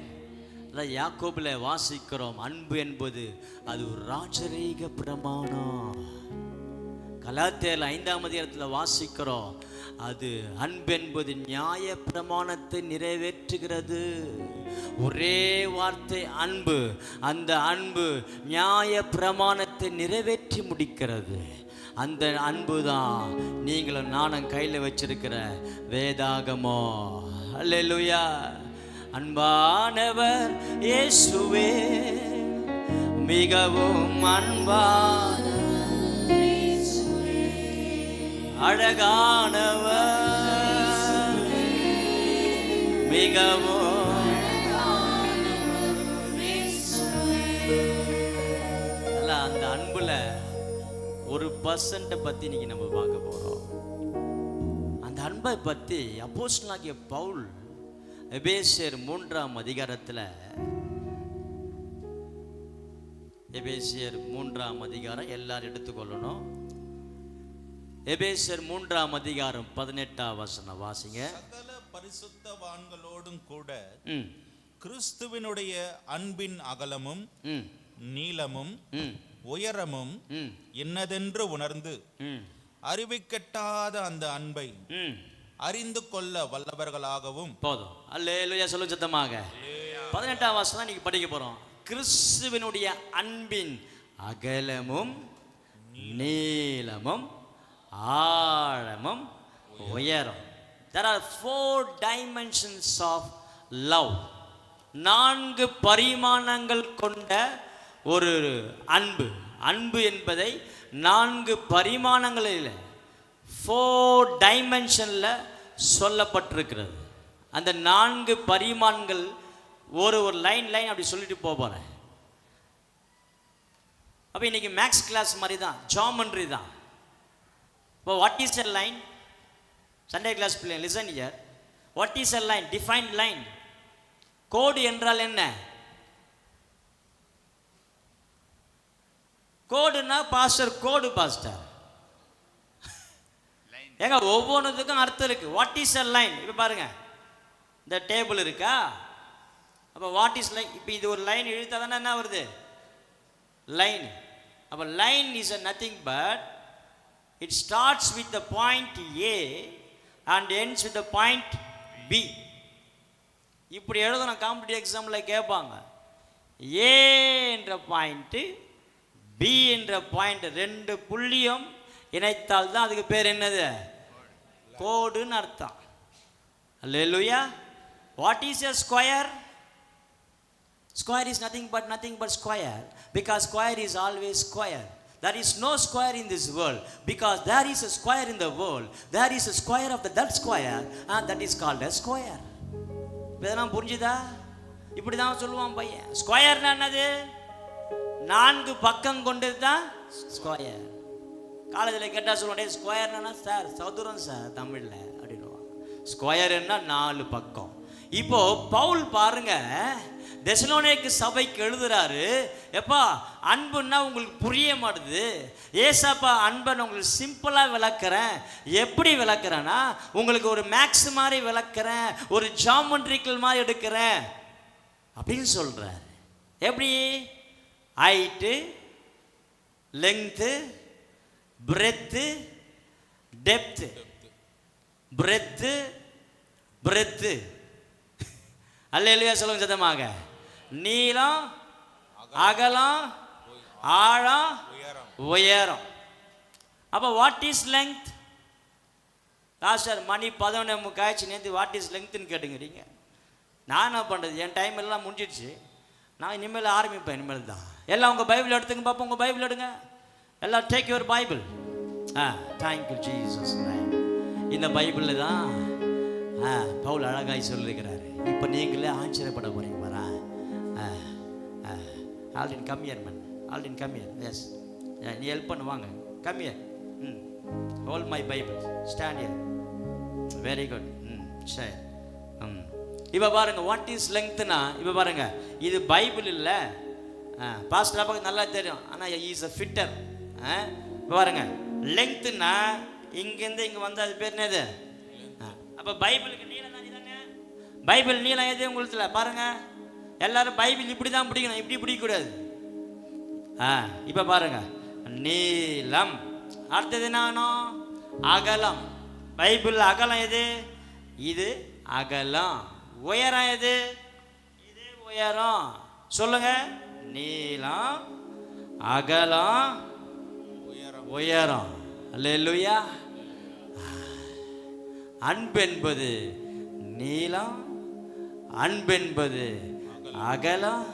யாக்கோபில் வாசிக்கிறோம், அன்பு என்பது அது ஒரு ராஜரீக பிரமாணம். கலாத்தியர் 5ஆம் அதிகாரத்தில் வாசிக்கிறோம், அது அன்பு என்பது நியாய பிரமாணத்தை நிறைவேற்றுகிறது. ஒரே வார்த்தை அன்பு, அந்த அன்பு நியாய பிரமாணத்தை நிறைவேற்றி முடிக்கிறது. அந்த அன்பு தான் நீங்களும் நானும் கையில் வச்சிருக்கிற வேதாகமோ. அல்லேலூயா. அன்பானவர் இயேசுவே, மிகவும் அன்பான அழகானவர், மிகவும் அந்த அன்புல 1% பத்தி இன்னைக்கு நம்ம பார்க்க போறோம். அந்த அன்பை பத்தி அப்போஸ்தலனாகிய பவுல் எபேசியர் 3ஆம் அதிகாரத்துல, எபேசியர் 3ஆம் அதிகாரம் எல்லாரும் எடுத்துக்கொள்ளணும். எபேசியர் 3ஆம் அதிகாரம் 18ஆம் வசனம் வாசிங்க. சகல பரிசுத்தவான்களோடும் கூட கிறிஸ்துவினுடைய அன்பின் அகலமும் நீளமும் உயரமும் என்னதென்று உணர்ந்து அறிவிக்கட்டாத அந்த அன்பை அறிந்து கொள்ள வல்லவர்களாகவும். போதும். அல்லேலூயா சொல்லுங்க சத்தமாக. 18ஆம் வசனம் நீங்க படிக்க போறோம். கிறிஸ்துவினுடைய அன்பின் அகலமும் நீளமும் ஆழமும் உயரம். There are 4 dimensions of love. 4 பரிமாணங்கள் கொண்ட ஒரு அன்பு. அன்பு என்பதை 4 பரிமாணங்களில் 4 டைமென்ஷன்ல சொல்லப்பட்டிருக்கிறது. அந்த 4 பரிமாணங்கள் ஒரு லைன் அப்படி சொல்லிட்டு போறேன். அப்போ இன்னைக்கு மேக்ஸ் கிளாஸ் மாதிரி தான், ஜாமெண்ட்ரி தான். இப்போ what is a line? Sunday class பிள்ளை listen here. What is a line? Define line. கோடு என்றால் என்ன? கோடுனா பாஸ்டர், கோடு பாஸ்டர். ஏங்க ஒவ்வொன்றுத்துக்கும் அர்த்தம் இருக்கு. What is a line? இப்போ பாருங்க, இந்த டேபிள் இருக்கா? அப்போ வாட் இஸ் லைன்? இப்போ இது ஒரு லைன் இழுத்தா தானே என்ன வருது? லைன். அப்போ line is a nothing but it starts with the point A and ends with the point B. இப்படி எழுதணும். காம்படிட்டிவ் எக்ஸாமில் கேட்பாங்க. ஏ என்ற பாயிண்ட்டு பி என்ற பாயிண்ட் 2 புள்ளியும் இணைத்தால் தான் அதுக்கு பேர் என்னது? கோடுன்னு அர்த்தம். Hallelujah. What is a square? Square is nothing but square, because square is always square. There is no square in this world, because there is a square in the world. There is a square of that square, and that is called a square. இதெல்லாம் புரிஞ்சுதா? இப்படி தான் சொல்லுவான் பையன். ஸ்கொயர்னா என்னது? 4 பக்கம் கொண்டது தான் ஸ்கொயர். காலேஜில் கேட்டால் சொல்லுவாங்க, ஸ்கொயர்னா சார் சதுரம் சார் தமிழில் அப்படின்னுவாங்க. ஸ்கொயர்னா 4 பக்கம். இப்போ பவுல் பாருங்க, தெசலோனிக்கே சபைக்கு எழுதுறாரு. எப்பா அன்புன்னா உங்களுக்கு புரிய மாட்டுது. ஏசப்பா அன்பை உங்களுக்கு சிம்பிளாக விளக்குறேன். எப்படி விளக்குறேன்னா, உங்களுக்கு ஒரு மேக்ஸ் மாதிரி விளக்குறேன், ஒரு ஜாமெட்ரிக்கல் மாதிரி எடுக்கிறேன் அப்படின்னு சொல்கிறார். எப்படி? Height, length, breadth, depth. Breadth hallelujah சொல்லுங்க சத்தமாக. நீளம், அகலம், ஆழம், உயரம். அப்போ வாட் இஸ் லெங்த்? சார் மணி 11:45 நேற்று வாட் இஸ் லெங்க்த்னு கேட்டுங்கிறீங்க. நான் என்ன பண்ணுறது? என் டைம் எல்லாம் முடிஞ்சிடுச்சு. நான் இனிமேல் ஆரம்பிப்பேன். இனிமேல் தான் எல்லாம் உங்கள் பைபிள் எடுத்துங்க பார்ப்போம். உங்கள் பைபிள் எடுங்க எல்லாம். Take your Bible. Thank you Jesus. இந்த பைபிளில் தான் பவுல் அழகாய் சொல்லியிருக்கிறாரு. இப்போ நீங்களே ஆச்சரியப்பட போறீங்க. வரா Aldin come here man, Aldin come here. Yes, நீ ஹெல்ப் பண்ணுவாங்க. Come here. Hold my Bible, stand here. Very good. சரி. இப்போ பாருங்க, வாட் இஸ் லெங்க்த்னா, இப்போ பாருங்க, இது பைபிள் இல்லை, பாஸ்டர் அப்பாவுக்கு நல்லா தெரியும், ஆனால் இஸ் அ ஃபிட்டர். பாருங்க, லெங்க்த்துன்னா இங்கேருந்து இங்கே வந்து அது பேர் என்னது? அப்போ பைபிளுக்கு நீளம் தானே. பைபிள் நீளம் எது உங்களுக்கு பாருங்க. எல்லாரும் பைபிள் இப்படி தான் பிடிக்கணும், இப்படி பிடிக்கக்கூடாது. இப்போ பாருங்க, நீளம். அடுத்தது என்ன? அகலம். பைபிள் அகலம் எது? இது அகலம். உயரம் எது? இது உயரம். சொல்லுங்க, நீளம், அகலம், உயரம். அல்லேலூயா. அன்பென்பது நீளம், அன்பென்பது அகலம்,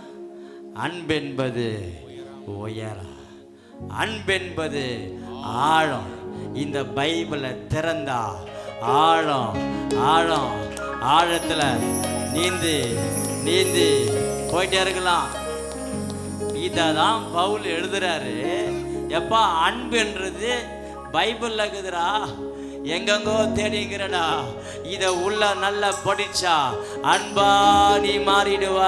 அன்பென்பது உயரம், அன்பென்பது ஆழம். இந்த பைபிளை திறந்தா ஆழம் ஆழம் ஆழத்துல நீந்து நீந்து போயிட்டே இருக்கலாம். இதான் பவுல் எழுதுறாரு. எப்பா, அன்புன்றது பைபிள்ல இருக்குதுடா, எங்கெங்கோ தேடிங்கிறடா. இத உள்ள நல்லா படிச்சா அன்பா நீ மாறிடுவ,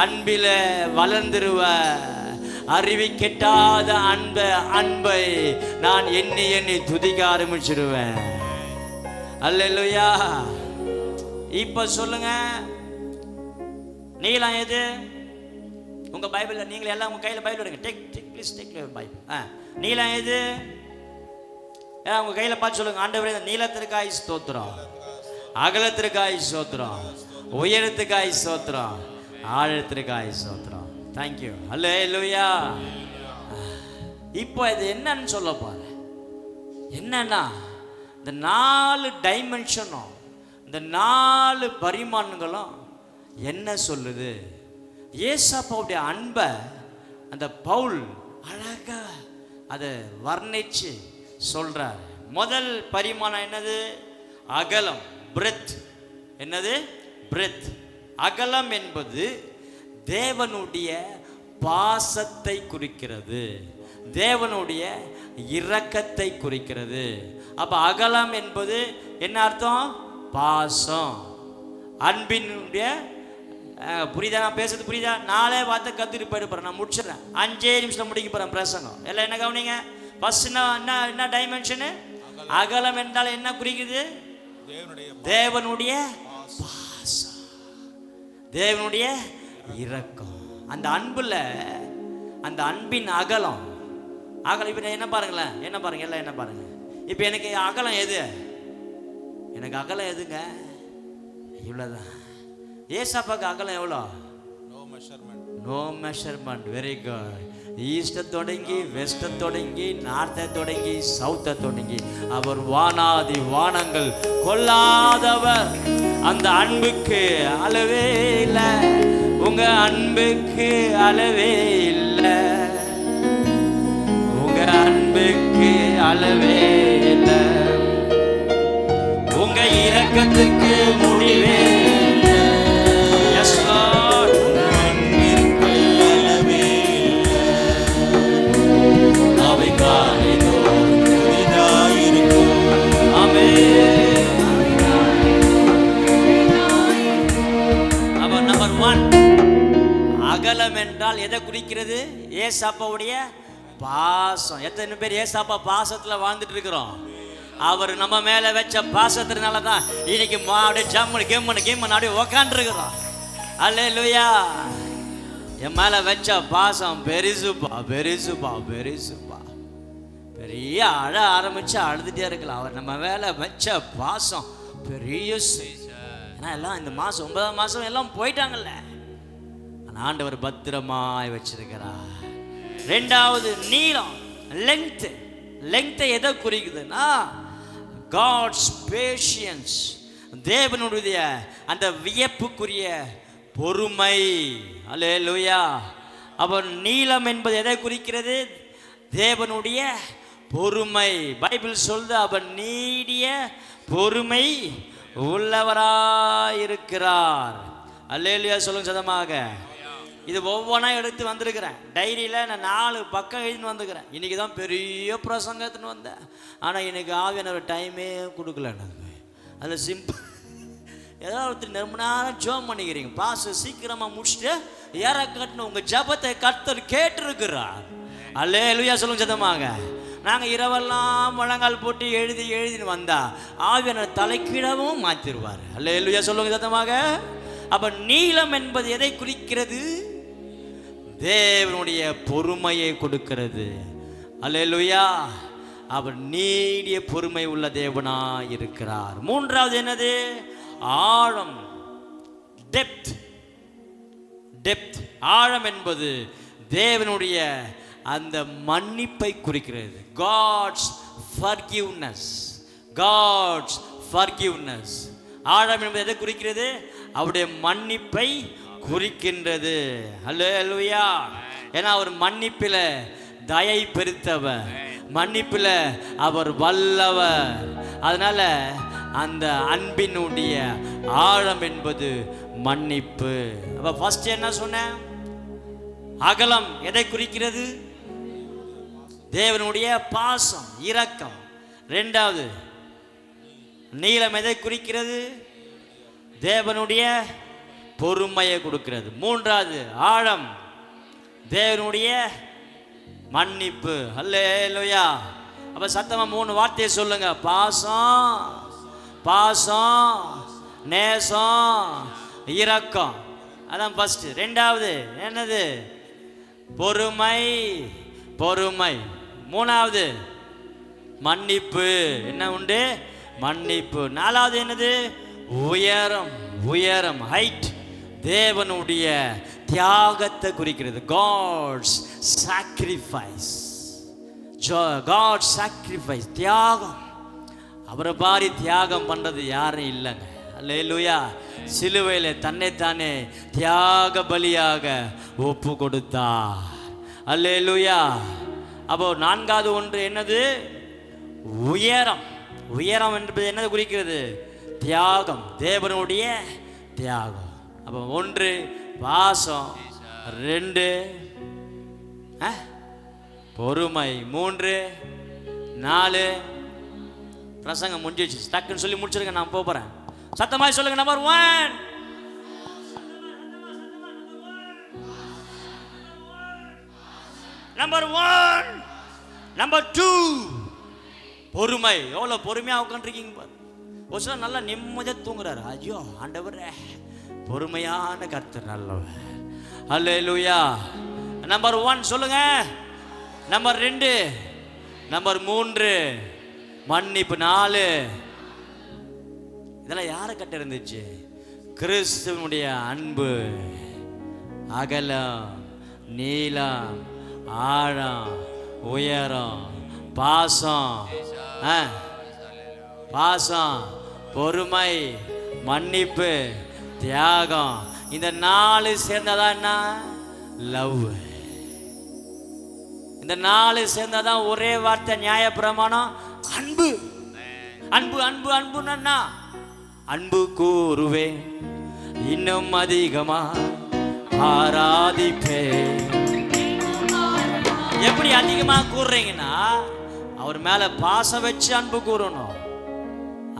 அன்பில வளர்ந்துருவ. அறிவி கெட்டாத அன்பை நான் எண்ணி எண்ணி துதிக்க ஆரம்பிச்சிடுவேன். அல்லேலூயா. இப்ப சொல்லுங்க, நீளம் எது? உங்க பைபிள்ல நீங்களே எல்லாம் உங்க கையில பைபிள் எடுங்க. Take please take your Bible. நீளம் எது? உங்க கையில பார்த்து சொல்லுங்க, ஆண்டவரே நீளத்திற்காய் ஸ்தோத்திரம், அகலத்திற்காய் ஸ்தோத்திரம், உயரத்துக்காய் ஸ்தோத்திரம், ஆழத்திற்காய் ஸ்தோத்திரம். தேங்க்யூ. அல்லேலூயா. இப்போ இது என்னன்னு சொல்ல பாரு. என்னன்னா, இந்த 4 டைமென்ஷனும் இந்த 4 பரிமாணங்களும் என்ன சொல்லுது? ஏசாப்பாவுடைய அன்பை அந்த பவுல் அழகா அதை வர்ணிச்சு சொல்றார். முதல் பரிமாணம் என்னது? அகலம், பிரெத். என்னது? பிரெத். அகலம் என்பது தேவனுடைய பாசத்தை குறிக்கிறது, தேவனுடைய இரக்கத்தை குறிக்கிறது. அப்ப அகலம் என்பது என்ன அர்த்தம்? பாசம், அன்பினுடைய. புரியுதா? நான் பேசுறது புரியுதா? நாளே வார்த்தை கத்துட்டு போயிட்டு போறேன். நான் முடிச்சிடறேன், 5 நிமிஷம் முடிக்க போறேன் பிரசங்கம். எல்லாம் என்ன கவனிங்க. ஃபர்ஸ்ட் என்ன டைமென்ஷனு? அகலம் என்றால் என்ன குறிக்குது? தேவனுடைய பாசம், தேவனுடைய இரக்கம். அந்த அன்புல, அந்த அன்பின் அகலம். அகலம் இப்ப என்ன பாருங்களேன், என்ன பாருங்க, எல்லாம் என்ன பாருங்க. இப்ப எனக்கு அகலம் எது? எனக்கு அகலம் எதுங்க? இவ்வளவுதான். ஏசாப்பாக்கு அகலம் எவ்வளோ? No measurement. Very good. ஈஸ்ட தொடங்கி வெஸ்ட தொடங்கி நார்த்த தொடங்கி சவுத்த தொடங்கி அவர் வானாதி வானங்கள் கொள்ளாதவர். அந்த அன்புக்கு அளவே இல்லை, உங்க அன்புக்கு அளவே இல்லை, உங்க அன்புக்கு அளவே இல்லை, உங்க இரக்கத்துக்கு முடிவே. அகலம் என்றால் எதை குறிக்கிறது? ஏசாப்பாவுடைய பாசம். எத்தனை பேர் ஏசாப்பா பாசத்துல வாழ்ந்துட்டு இருக்கிறோம்? அவர் நம்ம மேல வச்ச பாசத்தினால தான் இன்னைக்கு அப்படியே ஜம்மு கேம்மன் அப்படியே உக்காண்டு இருக்கிறோம். அல்லேலூயா. என் மேல வச்ச பாசம் பெருசுப்பா பெருசுப்பா பெருசுப்பா. பெரிய அழ ஆரம்பிச்சு அழுதுட்டே இருக்கலாம். அவர் நம்ம மேல வச்ச பாசம் பெரிய. ஏன்னா எல்லாம் இந்த மாசம் 9ஆம் மாசம் எல்லாம் போயிட்டாங்கல்ல, ஆண்டவர் பத்திரமாய் வச்சிருக்கிறார். 2வது நீளம், லெங்த். லெங்த்தை எதை குறிக்குதுன்னா காட்ஸ் பேஷியன்ஸ், தேவனுடைய அந்த வியப்புக்குரிய பொறுமை. அல்லேலூயா. அப்போ நீளம் என்பது எதை குறிக்கிறது? தேவனுடைய பொறுமை. பைபிள் சொல்லுது அவர் நீடிய பொறுமை உள்ளவராயிருக்கிறார். அல்லேலூயா. சொல்லுங்க சதமாக. இது ஒவ்வொன்றா எடுத்து வந்திருக்கிறேன். டைரியில் நான் 4 பக்கம் எழுதின்னு வந்துக்கிறேன். இன்றைக்கி தான் பெரிய பிரசங்கத்துன்னு வந்தேன். ஆனால் எனக்கு ஆவியான ஒரு டைமே கொடுக்கல எனக்கு. அதில் சிம்பிள் ஏதாவது ஒருத்தர் ரொம்ப நேரம் ஜோம் பண்ணிக்கிறீங்க. பாஸ் சீக்கிரமாக முடிச்சுட்டு இறக்கட்டும். உங்க ஜெபத்தை கர்த்தர் கேட்டிருக்கிறார். அல்லேலூயா சொல்லுங்க சத்தமாக. நாங்கள் இரவெல்லாம் முழங்கால் போட்டு எழுதின்னு வந்தா ஆவியானவர் தலைக்கீழவும் மாற்றிடுவார். அல்லேலூயா சொல்லுங்க சத்தமாக. அப்ப நீலம் என்பது எதை குறிக்கிறது? தேவனுடைய பொறுமையை கொடுக்கிறது. அல்லேலூயா. அவர் நீடிய பொறுமை உள்ள தேவனாய் இருக்கிறார். மூன்றாவது என்னது? ஆழம், டெப்த். டெப்த், ஆழம் என்பது தேவனுடைய அந்த மன்னிப்பை குறிக்கிறது. God's forgiveness. God's forgiveness. ஆழம் என்பது எதை குறிக்கிறது? அவருடைய மன்னிப்பை குறிக்கின்றது. அல்லேலூயா. ஏன்னா அவர் மன்னிப்பில் தயை பெருத்தவர், மன்னிப்பில் அவர் வல்லவர். அதனால அந்த அன்பினுடைய ஆழம் என்பது மன்னிப்பு. அப்ப ஃபர்ஸ்ட் என்ன சொன்னேன்? அகலம் எதை குறிக்கிறது? தேவனுடைய பாசம், இரக்கம். இரண்டாவது நீளம் எதை குறிக்கிறது? தேவனுடைய பொறுமையை கொடுக்கிறது. மூன்றாவது ஆழம் தேவனுடைய மன்னிப்பு. அல்லேலூயா. அப்ப சத்தமா 3 வார்த்தையை சொல்லுங்க. பாசம், பாசம், நேசம், இரக்கம். அதான் ஃபர்ஸ்ட். ரெண்டாவது என்னது? பொறுமை, பொறுமை. மூணாவது மன்னிப்பு. என்ன உண்டு? மன்னிப்பு. நாலாவது என்னது? உயரம், உயரம், ஹைட். தேவனுடைய தியாகத்தை குறிக்கிறது. God's sacrifice. காட் சாக்ரிஃபைஸ், தியாகம். அவரை பாரி தியாகம் பண்றது யாரும் இல்லைங்க. அல்லேலூயா. சிலுவையில் தன்னைத்தானே தியாக பலியாக ஒப்பு கொடுத்தார். அல்லேலூயா. அப்போ நான்காவது ஒன்று என்னது? உயரம். உயரம் என்பது என்னது குறிக்கிறது? தியாகம், தேவனுடைய தியாகம். அப்போ 1 பாசம், 2 பொறுமை, 3 4 பிரசங்கம் முடிஞ்சிச்சு. டக்குன்னு சொல்லி முடிச்சிருங்க. நான் போறேன். சத்தமாய் சொல்லுங்க. நம்பர் 1, நம்பர் 1, நம்பர் 2 பொறுமை. எவ்வளவு பொறுமையா உட்காந்துருக்கீங்க பாரு. ஒரு சிலர் நல்லா நிம்மதியா தூங்குறாரு. ஐயோ ஆண்டவரே, பொறுமையான கர்த்தர் நல்லவர். அல்லேலூயா. நம்பர் 1 சொல்லுங்க. நம்பர் 2, நம்பர் 3 மன்னிப்பு, 4 இதெல்லாம் யாரை கட்ட இருந்துச்சு? கிறிஸ்துவனுடைய அன்பு. அகலம், நீளம், ஆழம், உயரம், பாசம், பாசம், பொறுமை, மன்னிப்பு, தியாகம். இந்த 4 சேர்ந்ததான் என்ன? லவ். இந்த 4 சேர்ந்தாதான் ஒரே வார்த்தை நியாயப்பிரமாணம். அன்பு. அன்பு, அன்பு, அன்புன்னா அன்பு கூறுவே, இன்னும் அதிகமா ஆராதிப்பே. எப்படி அதிகமா கூறுறீங்கன்னா, அவர் மேல பாசம் வச்சு அன்பு கூறணும்.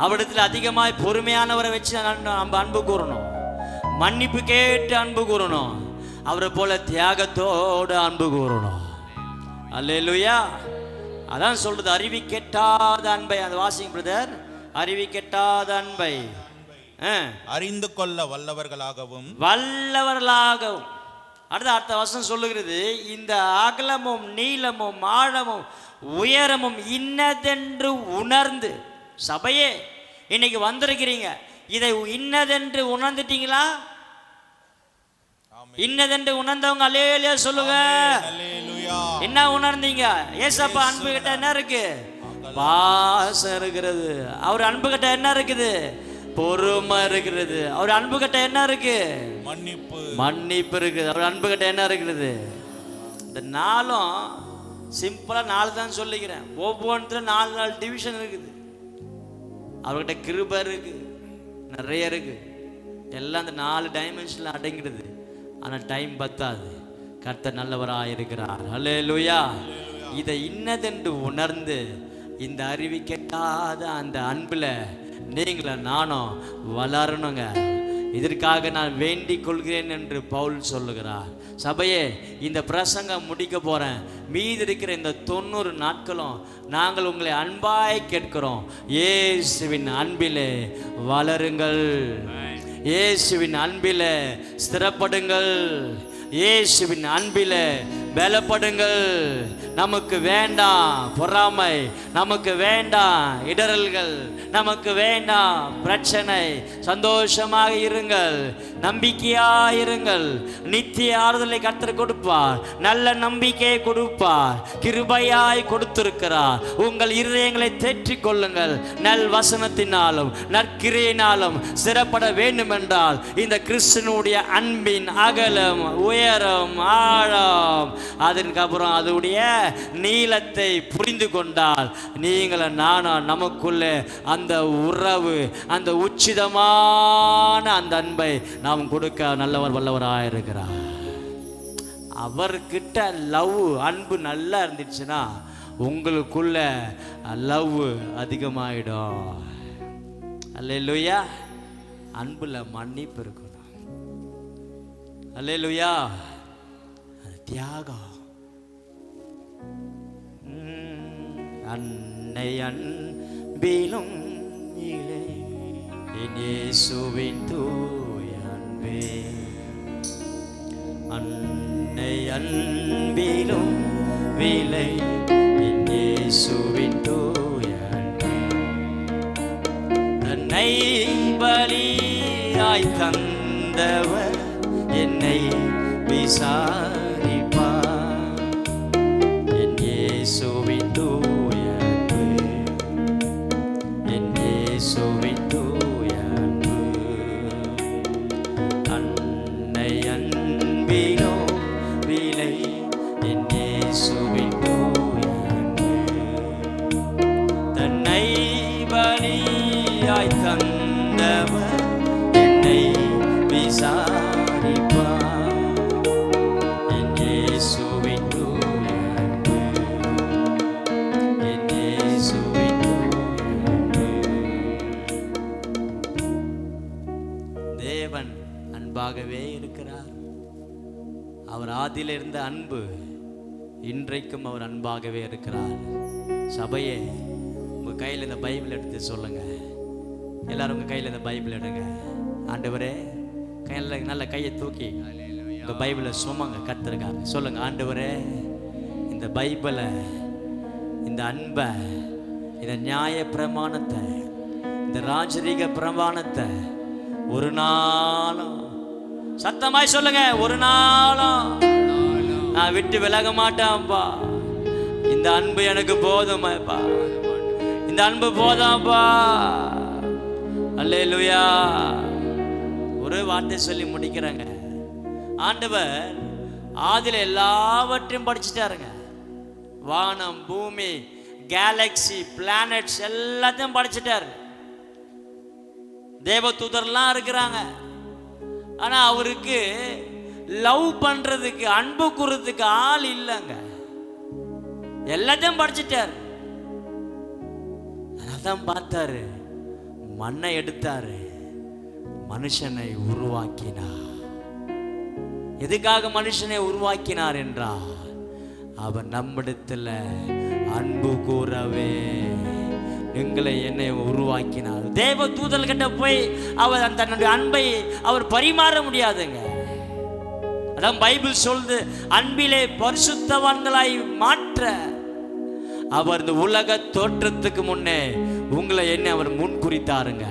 அவரிடத்துல அதிகமாய் பொறுமையானவரை வச்சு நம்ம அன்பு கூறணும். மன்னிப்பு கேட்டு அன்பு கூறணும். அவரை போல தியாகத்தோடு அன்பு கூறணும். அல்லேலூயா. அதான் சொல்றது, அறிவி கெட்டாத அன்பை. அந்த வாசிங் பிரதர், அறிவி கெட்டாத அன்பை அறிந்து கொள்ள வல்லவர்களாகவும். வல்லவர்களாகவும். அடுத்த வசனம் சொல்லுகிறது, இந்த அகலமும் நீளமும் ஆழமும் உயரமும் இன்னதென்று உணர்ந்து. சபையே, இன்னைக்கு வந்திருக்கிறீங்க, இதை இன்னதென்று உணர்ந்துட்டீங்களா? இன்னதென்று உணர்ந்தவங்க அல்லேலூயா சொல்லுங்க. என்ன உணர்ந்தீங்க? ஏசப்பா அன்பு கிட்ட என்ன இருக்கு? பாசம் இருக்கிறது. அவர் அன்பு கிட்ட என்ன இருக்குது? பொறுமை இருக்கிறது. அவர் அன்பு கிட்ட என்ன இருக்கு? மன்னிப்பு. மன்னிப்பு இருக்குது. அவர் அன்பு கிட்ட என்ன இருக்கிறது? இந்த 4 சிம்பிளா 4 தான் சொல்லிக்கிறேன். ஒவ்வொன்றும் 4 டிவிஷன் இருக்குது. அவர்கிட்ட கிருபை இருக்கு, நிறைய இருக்கு. எல்லாம் அந்த 4 டைமென்ஷன்ல அடங்கிடுது. ஆனால் டைம் பத்தாது. கர்த்தர் நல்லவராக இருக்கிறார். அல்லேலூயா. இதை இன்னதென்று உணர்ந்து இந்த அறிவி கெட்டாத அந்த அன்புல நீங்கள நானும் வளரணுங்க. இதற்காக நான் வேண்டிக் கொள்கிறேன் என்று பவுல் சொல்லுகிறார். சபையே, இந்த பிரசங்கம் முடிக்க போறேன். மீதி இருக்கிற இந்த 90 நாட்களும் நாங்கள் உங்களை அன்பாய் கேட்கிறோம். இயேசுவின் அன்பிலே வளருங்கள், இயேசுவின் அன்பிலே ஸ்திரப்படுங்கள், இயேசுவின் அன்பிலே பலப்படுங்கள். நமக்கு வேண்டாம் பொறாமை, நமக்கு வேண்டாம் இடறல்கள், நமக்கு வேண்டாம் பிரச்சனை. சந்தோஷமாக இருங்கள், நம்பிக்கையாயிருங்கள். நித்திய ஆறுதலை கர்த்தர் கொடுப்பார், நல்ல நம்பிக்கையை கொடுப்பார், கிருபையாய் கொடுத்திருக்கிறார். உங்கள் இருதயங்களை தேற்றிக் கொள்ளுங்கள். நல் வசனத்தினாலும் நற்கிரையினாலும் சிறப்பட வேண்டும் என்றால் இந்த கிறிஸ்துவனுடைய அன்பின் அகலம், உயரம், ஆழம், அதற்கப்புறம் அதனுடைய நீளத்தை புரிந்து கொண்டால் நீங்களும் நானும் நமக்குள்ளே அந்த உறவு, அந்த உச்சிதமான அந்த அன்பை நாம் கொடுக்க நல்லவர் வல்லவராயிருக்கிறார். அவர்கிட்ட லவ், அன்பு நல்லா இருந்துச்சுன்னா உங்களுக்குள்ள லவ் அதிகமாயிடும். அல்லேலூயா. அன்புல மன்னிப்பு இருக்கணும். அல்லேலூயா. தியாகம். அன்னை அன்பிலும் இலே இயேசுவின் தூய அன்பே, அன்னை அன்பிலும் விலை இயேசுவின் தூய அன்பே, தன்னை பலியாய் தந்தவர் என்னை விசாரிப்பார். என் இயேசுவின் தூய அன்பு, என் இயேசுவின் தூய அன்பு, அன்னை அன்பிலோ விலை என் இயேசுவின் தூய அன்பு, தன்னை பலியாய் தந்தவர் என்னை விசாரிப்பார். தேவன் அன்பாகவே இருக்கிறார். அவர் ஆதியில் இருந்த அன்பு இன்றைக்கும் அவர் அன்பாகவே இருக்கிறார். சபையே, உங்க கையில் இந்த பைபிள் எடுத்து சொல்லுங்க. எல்லாரும் உங்க கையில் இந்த பைபிள் எடுங்க. ஆண்டவரே, கையில் நல்ல கையை தூக்கி இந்த பைபிளை சுமங்க. கர்த்தருக்காக சொல்லுங்க. ஆண்டவரே, இந்த பைபிளை, இந்த அன்பை, இந்த நியாய பிரமாணத்தை, இந்த ராஜரீக பிரமாணத்தை ஒரு நாளும், சத்தமாய் சொல்லுங்க, ஒரு நாளும் நான் விட்டு விலக மாட்டேன்ப்பா. இந்த அன்பு எனக்கு போதுமாப்பா, இந்த அன்பு போதாம்ப்பா. அல்லேலூயா. ஒரு வார்த்தை சொல்லி முடிக்கிறேங்க. ஆண்டவர் ஆதில எல்லாவற்றையும் படிச்சுட்டாருங்க. வானம், பூமி, கேலக்சி, பிளானட்ஸ் எல்லாத்தையும் படிச்சுட்டாரு. தேவதூதர்லாம் இருக்கிறாங்க. ஆனா அவருக்கு லவ் பண்றதுக்கு, அன்பு கூறதுக்கு ஆள் இல்லைங்க. எல்லாத்தையும் படிச்சுட்டாரு. அதான் பார்த்தாரு, மண்ணை எடுத்தாரு, மனுஷனை உருவாக்கினார். எதுக்காக மனுஷனை உருவாக்கினார் என்றால் அவர் நம்மிடத்துல அன்பு கூறவே எங்களை, என்னை உருவாக்கினார். தேவ தூதர்கிட்ட போய் அவர் தன்னுடைய அன்பை அவர் பரிமாற முடியாதுங்க. அதான் பைபிள் சொல்லுது, அன்பிலே பரிசுத்தவான்களாய் மாற்ற அவர் இந்த உலக தோற்றத்துக்கு முன்னே உங்களை, என்ன அவர் முன்குறித்தாருங்க.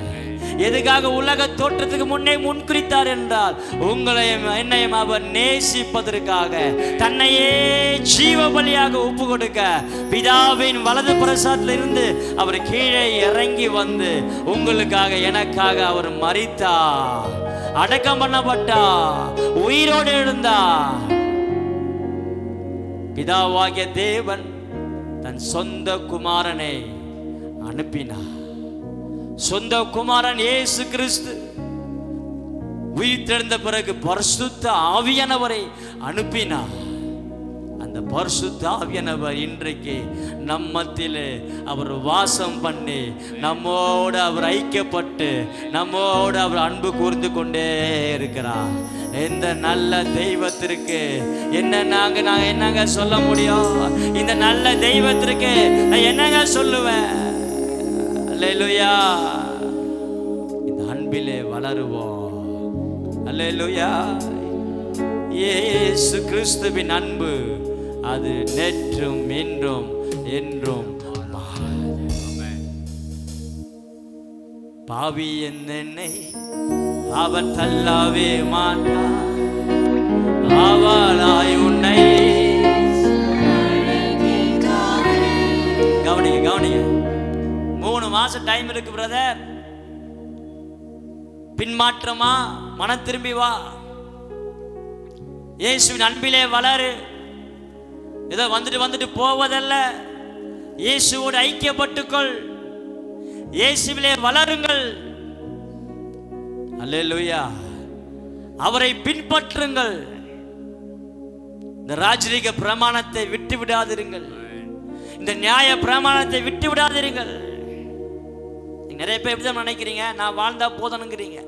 எதுக்காக உலக தோற்றத்துக்கு முன்னே முன்குறித்தார் என்றால் உங்களையும் என்னையும் அவர் நேசிப்பதற்காக, தன்னையே ஜீவ பலியாக ஒப்பு கொடுக்க, பிதாவின் வலது பிரசாதத்தில் இருந்து அவர் கீழே இறங்கி வந்து உங்களுக்காக, எனக்காக அவர் மரித்தார், அடக்கம் பண்ணப்பட்டார், உயிரோடு எழுந்தார். பிதாவாகிய தேவன் தன் சொந்த குமாரனை அனுப்பினார். சொந்த குமாரன் இயேசு கிறிஸ்து உயிர்த்தெழுந்த பிறகு பரிசுத்த ஆவியானவரை அனுப்பினார். அந்த அந்த பரிசுத்த ஆவியானவர் இன்றைக்கு நம் மத்தியிலே அவர் வாசம் பண்ணி நம்மோடு அவர் ஐக்கியப்பட்டு நம்மோடு அவர் அன்பு கூர்ந்து கொண்டே இருக்கிறார். இந்த நல்ல தெய்வத்திற்கு நாங்க என்னங்க சொல்ல முடியும்? இந்த நல்ல தெய்வத்திற்கு நான் என்னங்க சொல்லுவேன்? அல்லேலூயா. இந்த அன்பிலே வளருவோம். அல்லேலூயா. இயேசு கிறிஸ்துவின் அன்பு அது நேற்றும் இன்றும் என்றும் பாவி என்னை அவர் தள்ளவே மாட்டார். அவளாய் உன்னை கவனிங்க 3 மாசம் டைம் இருக்கு பிரதர். பின்மாற்றமா? மனம் திரும்பி வா. இயேசுவின் அன்பிலே வளரு. ஏதோ வந்துட்டு போவதல்ல. இயேசுவோடு ஐக்கியப்பட்டுக்கொள். இயேசுவிலே வளருங்கள். அல்லேலூயா. அவரை பின்பற்றுங்கள். இந்த ராஜரீக பிரமாணத்தை விட்டு விடாதிருங்கள். இந்த நியாய பிரமாணத்தை விட்டு விடாதிருங்கள். நிறைய பேர் எப்படி தான் நினைக்கிறீங்க? நான் வாழ்ந்தா போதணுங்கிறீங்க.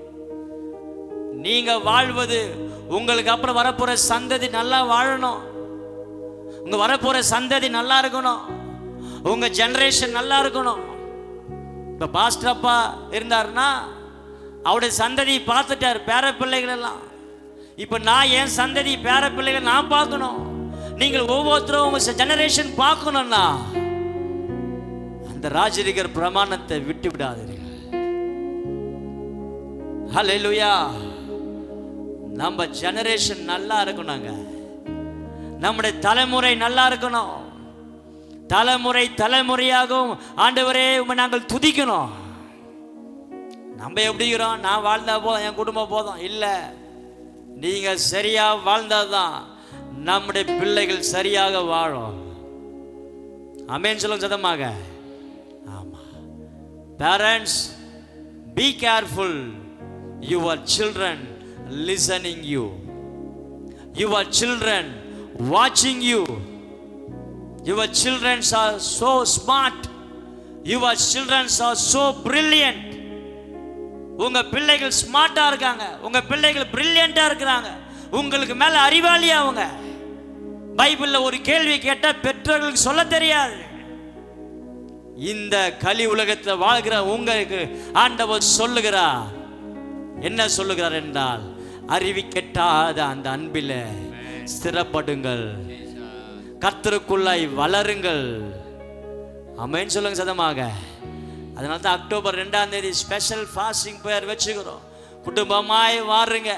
நீங்க வாழ்வது உங்களுக்கு அப்புறம் வரப்போற சந்ததி நல்லா வாழணும். உங்க வரப்போற சந்ததி நல்லா இருக்கணும். உங்க ஜெனரேஷன் நல்லா இருக்கணும். இப்ப பாஸ்டர் அப்பா இருந்தாருன்னா அவருடைய சந்ததி பார்த்துட்டார், பேர பிள்ளைகள் எல்லாம். இப்ப நான் என் சந்ததி பேர பிள்ளைகள் நான் பார்க்கணும். நீங்கள் ஒவ்வொருத்தரும் உங்க ஜெனரேஷன் பார்க்கணும்னா அந்த ராஜரிகர் பிரமாணத்தை விட்டு விடாதீர்கள். ஹல்லேலூயா. நம்ம ஜெனரேஷன் நல்லா இருக்கணுங்க. நம்முடைய தலைமுறை நல்லா இருக்கணும். தலைமுறையாகவும் ஆண்டவரே நாங்கள் துதிக்கணும். நம்ம எப்படிக்கிறோம்? நான் வாழ்ந்தா போதும், என் குடும்பம் போதும். இல்லை, நீங்க சரியா வாழ்ந்தாதான் நம்முடைய பிள்ளைகள் சரியாக வாழும். ஆமென் சொல்லுங்க சத்தமாக. ஆமா. Parents, be careful. Your children listening you, your children watching you, your children are so smart, your children are so brilliant. உங்க பிள்ளைகள் ஸ்மார்ட்டா இருக்காங்க, உங்க பிள்ளைகள் பிரில்லியண்டா இருக்கிறாங்க, உங்களுக்கு மேல அறிவாளி அவங்க. பைபிள்ல ஒரு கேள்வி கேட்டா பெற்றோர்களுக்கு சொல்ல தெரியாது. இந்த கலி உலகத்தில் வாழ்கிற உங்களுக்கு ஆண்டவர் சொல்லுகிறார். என்ன சொல்லுகிறார் என்றால், அறிவிக்கட்டாத அந்த அன்பில ஸ்திரப்படுங்கள், கர்த்தருக்குள்ளாய் வளருங்கள். ஆமென் சொல்லுங்க சதமாக. அதனால தான் அக்டோபர் 2ஆம் தேதி ஸ்பெஷல் ஃபாஸ்டிங் பிரேயர் வச்சுக்கிறோம். குடும்பமாய் வாருங்க.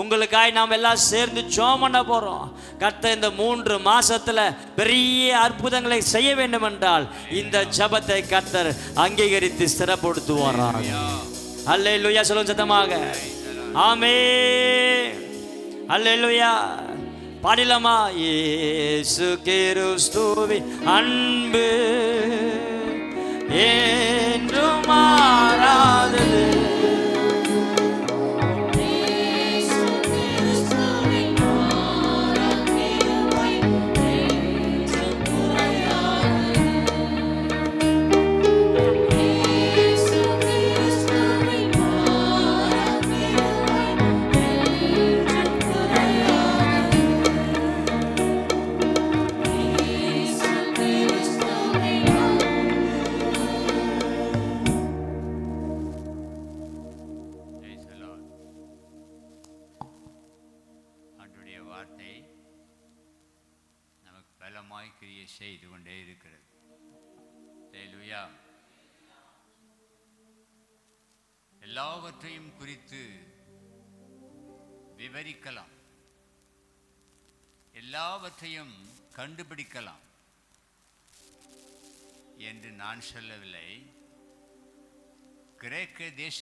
உங்களுக்காய் நாம் எல்லாம் சேர்ந்து ஜெபம் பண்ண போறோம். கர்த்தர் இந்த 3 மாசத்துல பெரிய அற்புதங்களை செய்ய வேண்டும் என்றால் இந்த ஜெபத்தை கர்த்தர் அங்கீகரித்து ஸ்திரப்படுத்துவாராக. அல்லேலூயா சொல்லுங்க சத்தமாக. ஆமென். அல்லேலூயா. பாடிலமா? இயேசு கிறிஸ்துவின் அன்பு என்றும் மாறாதது. செய்து கொண்டே இருக்கிறது. அல்லேலூயா. எல்லாவற்றையும் குறித்து விவரிக்கலாம், எல்லாவற்றையும் கண்டுபிடிக்கலாம் என்று நான் சொல்லவில்லை. கிரேக்க தேச